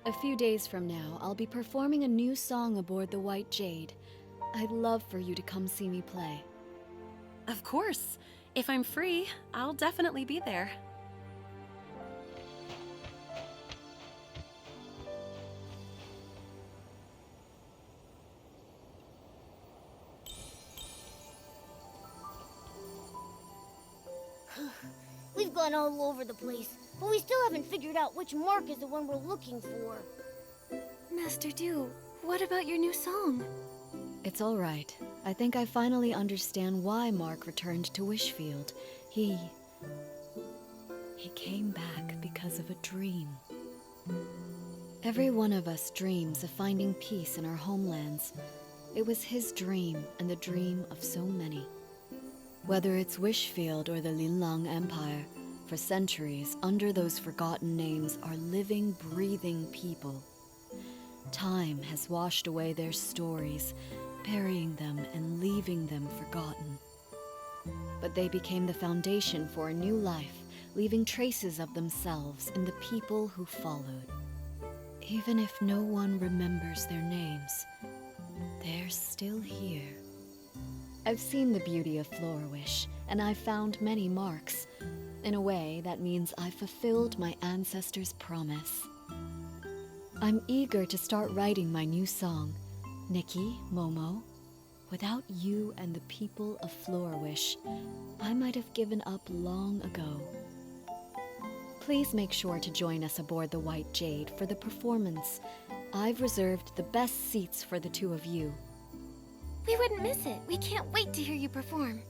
A few days from now, I'll be performing a new song aboard the White Jade. I'd love for you to come see me play. Of course. If I'm free, I'll definitely be there. We've gone all over the place, but we still haven't figured out which Mark is the one we're looking for. Master Dew, what about your new song? It's all right. I think I finally understand why Mark returned to Wishfield. He came back because of a dream. Every one of us dreams of finding peace in our homelands. It was his dream and the dream of so many. Whether it's Wishfield or the Linlang Empire, for centuries, under those forgotten names are living, breathing people. Time has washed away their stories, burying them and leaving them forgotten. But they became the foundation for a new life, leaving traces of themselves in the people who followed. Even if no one remembers their names, they're still here. I've seen the beauty of Flourish, and I've found many marks. In a way, that means I've fulfilled my ancestors' promise. I'm eager to start writing my new song, Nikki, Momo. Without you and the people of Flourish, I might have given up long ago. Please make sure to join us aboard the White Jade for the performance. I've reserved the best seats for the two of you. We wouldn't miss it. We can't wait to hear you perform.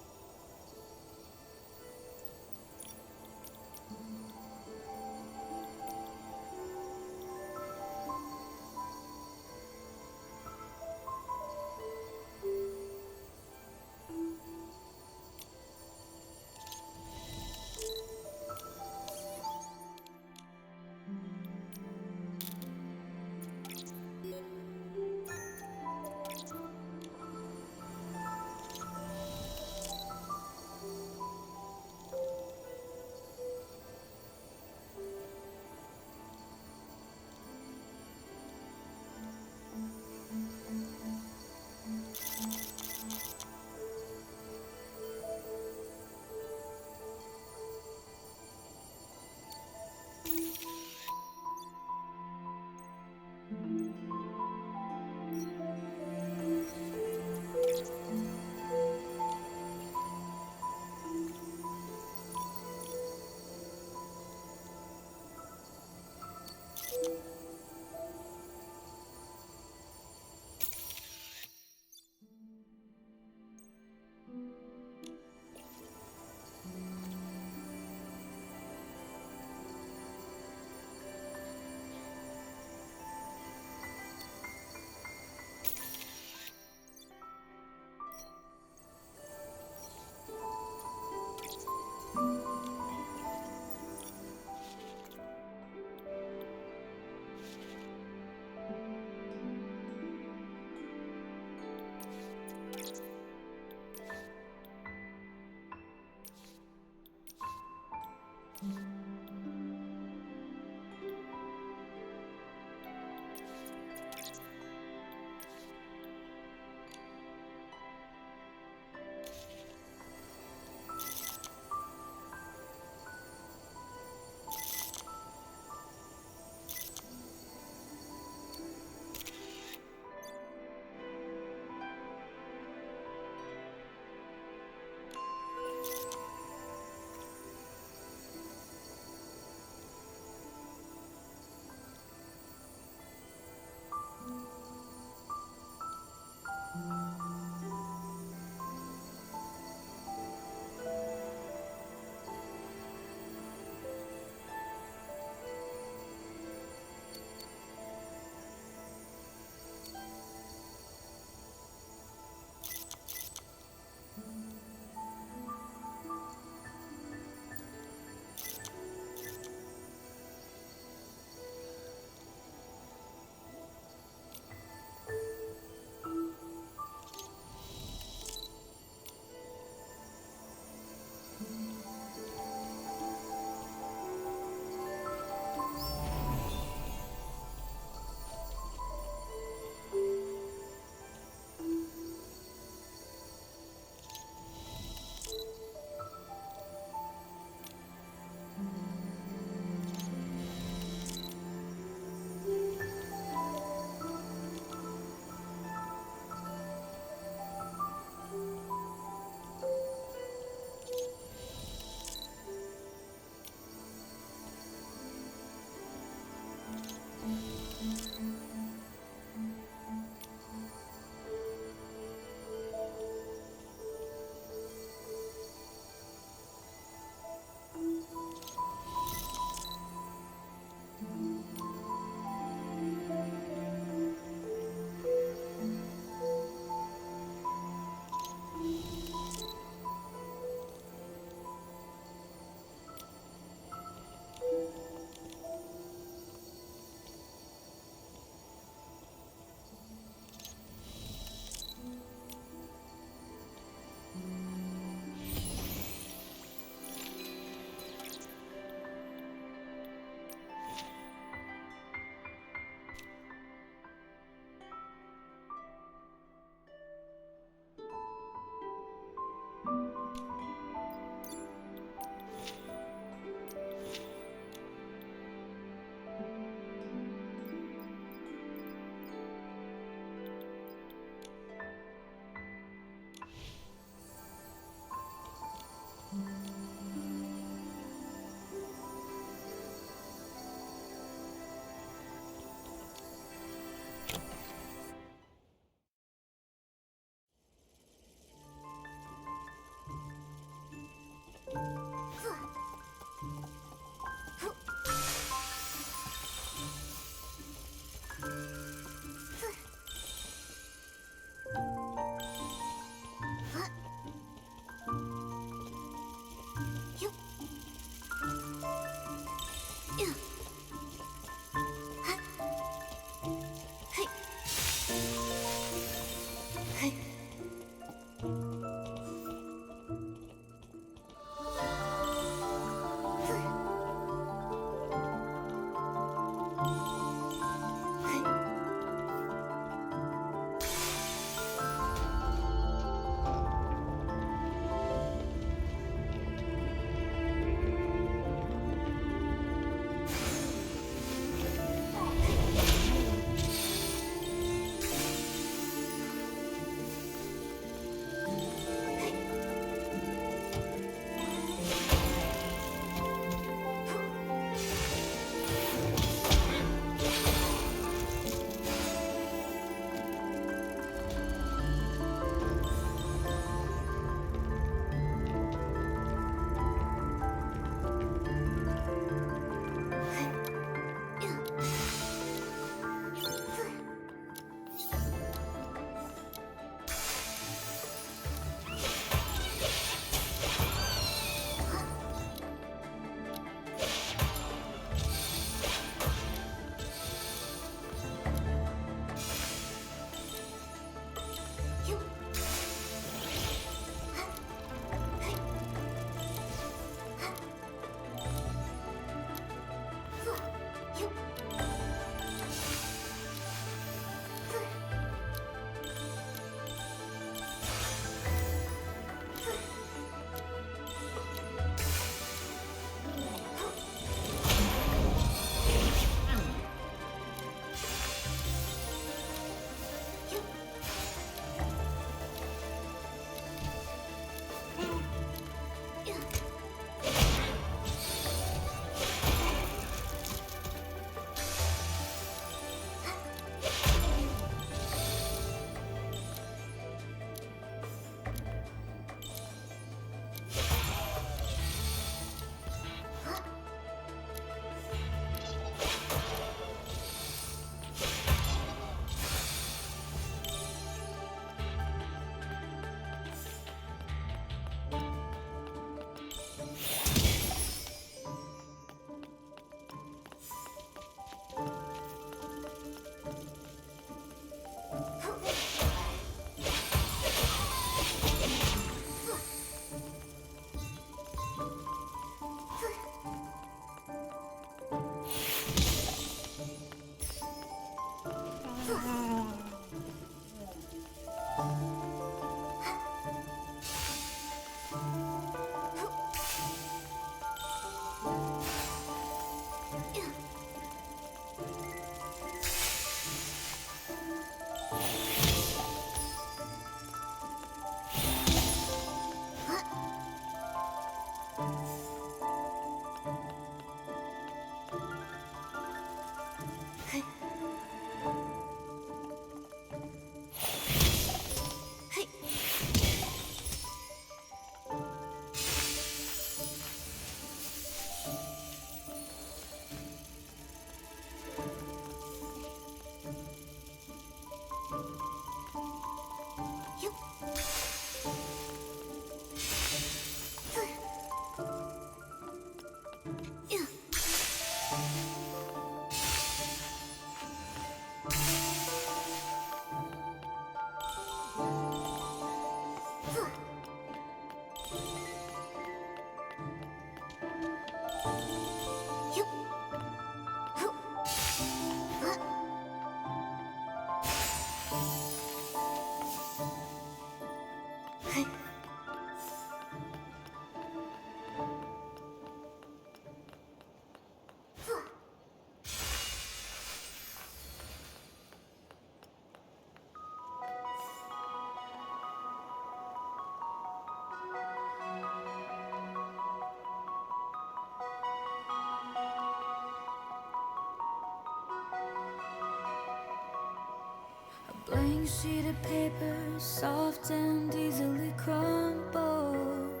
Blank sheet of paper, soft and easily crumbled.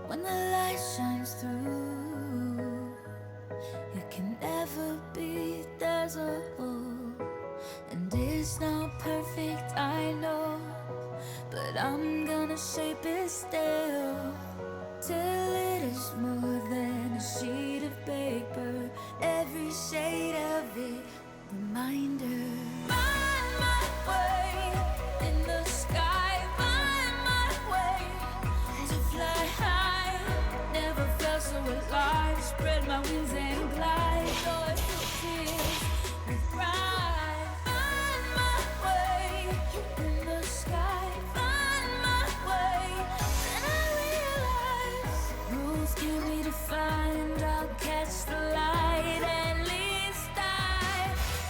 When the light shines through, it can never be, there's a hole. And it's not perfect, I know, but I'm gonna shape it still, till it is more than a sheet of paper. Every shade of it, reminder. Find my way in the sky, find my way to fly high. Never felt so alive, spread my wings and glide. Joyful tears with pride. Find my way in the sky, find my way. Then I realize rules can't be defined. I'll catch the light, at least I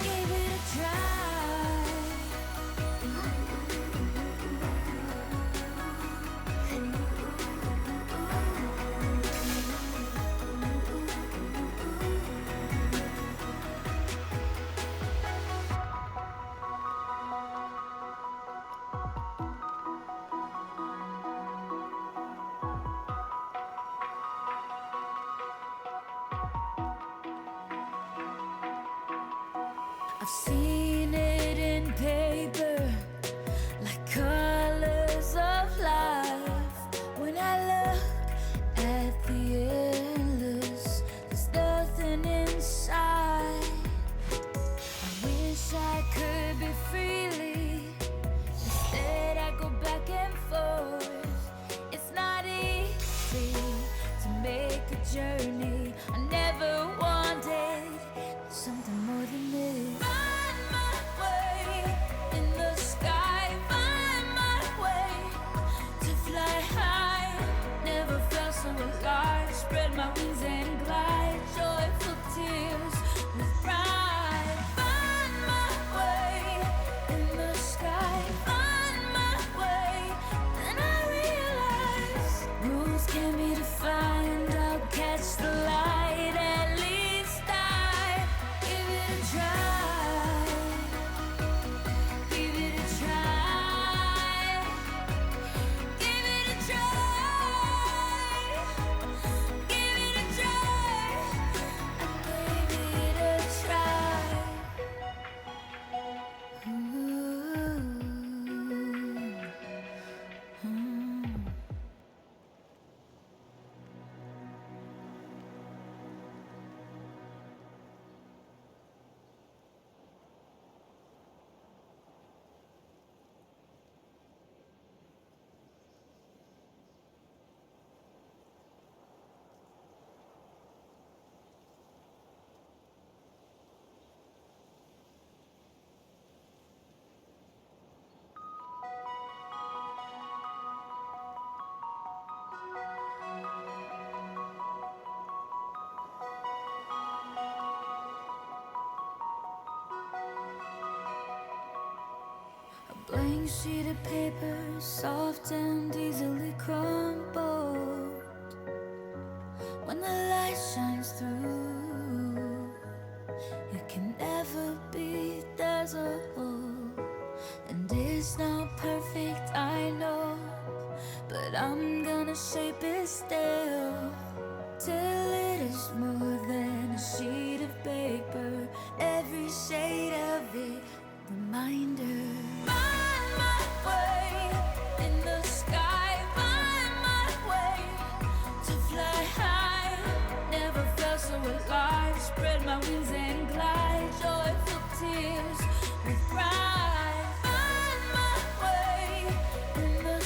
gave it a try. I've seen it in paper, like colors of life. When I look at the endless, there's nothing inside. I wish I could be freely, instead I go back and forth. It's not easy to make a journey. I never wanted something more than this. Find my way in the sky, find my way to fly high. Never felt so alive, spread my wings and glide. Joyful tears with pride. Find my way in the sky, find my way. Then I realize rules can't be defined. I'll catch the light, at least I give it a try. Give it a try. Give it a try. Give it a try. I gave it a try. A blank sheet of paper, soft and easily crumbled. When the light shines through, it can never be, there's a hole. And it's not perfect, I know, but I'm gonna shape it still, till it is more than a sheet of paper. Every shade of it, reminder. Find my way in the sky, find my way to fly high. Never felt so alive, spread my wings and glide. Joyful tears with pride. Find my way in the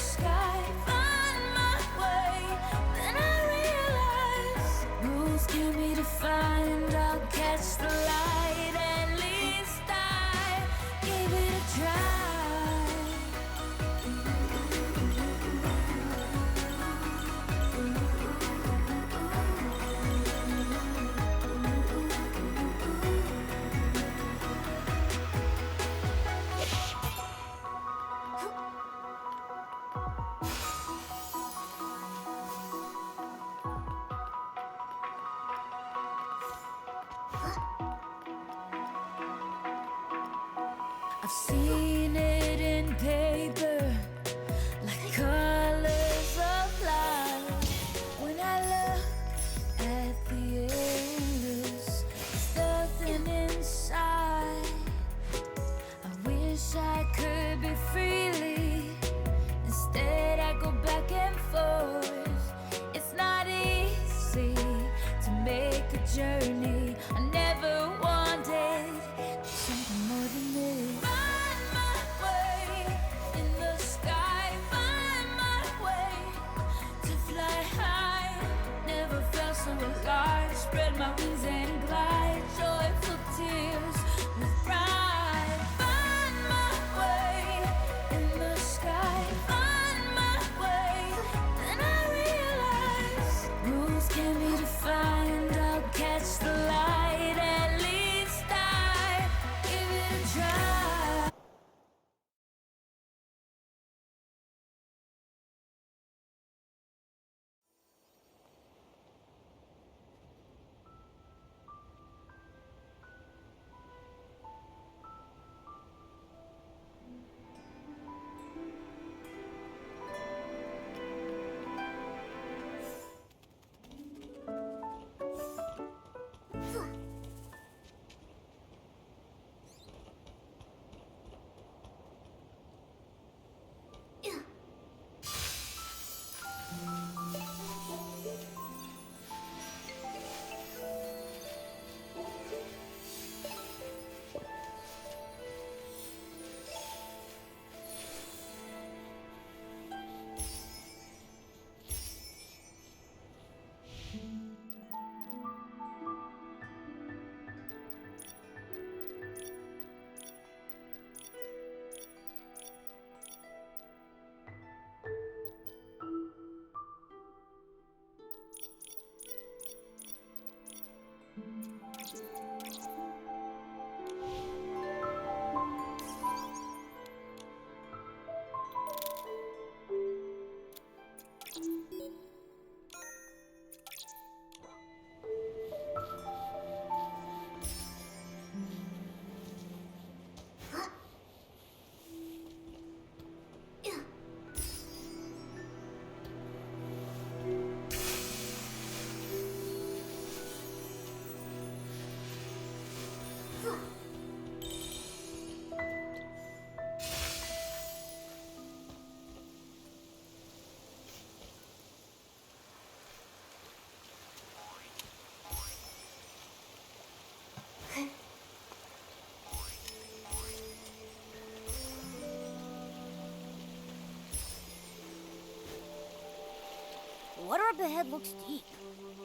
water up ahead looks deep.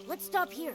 Let's stop here.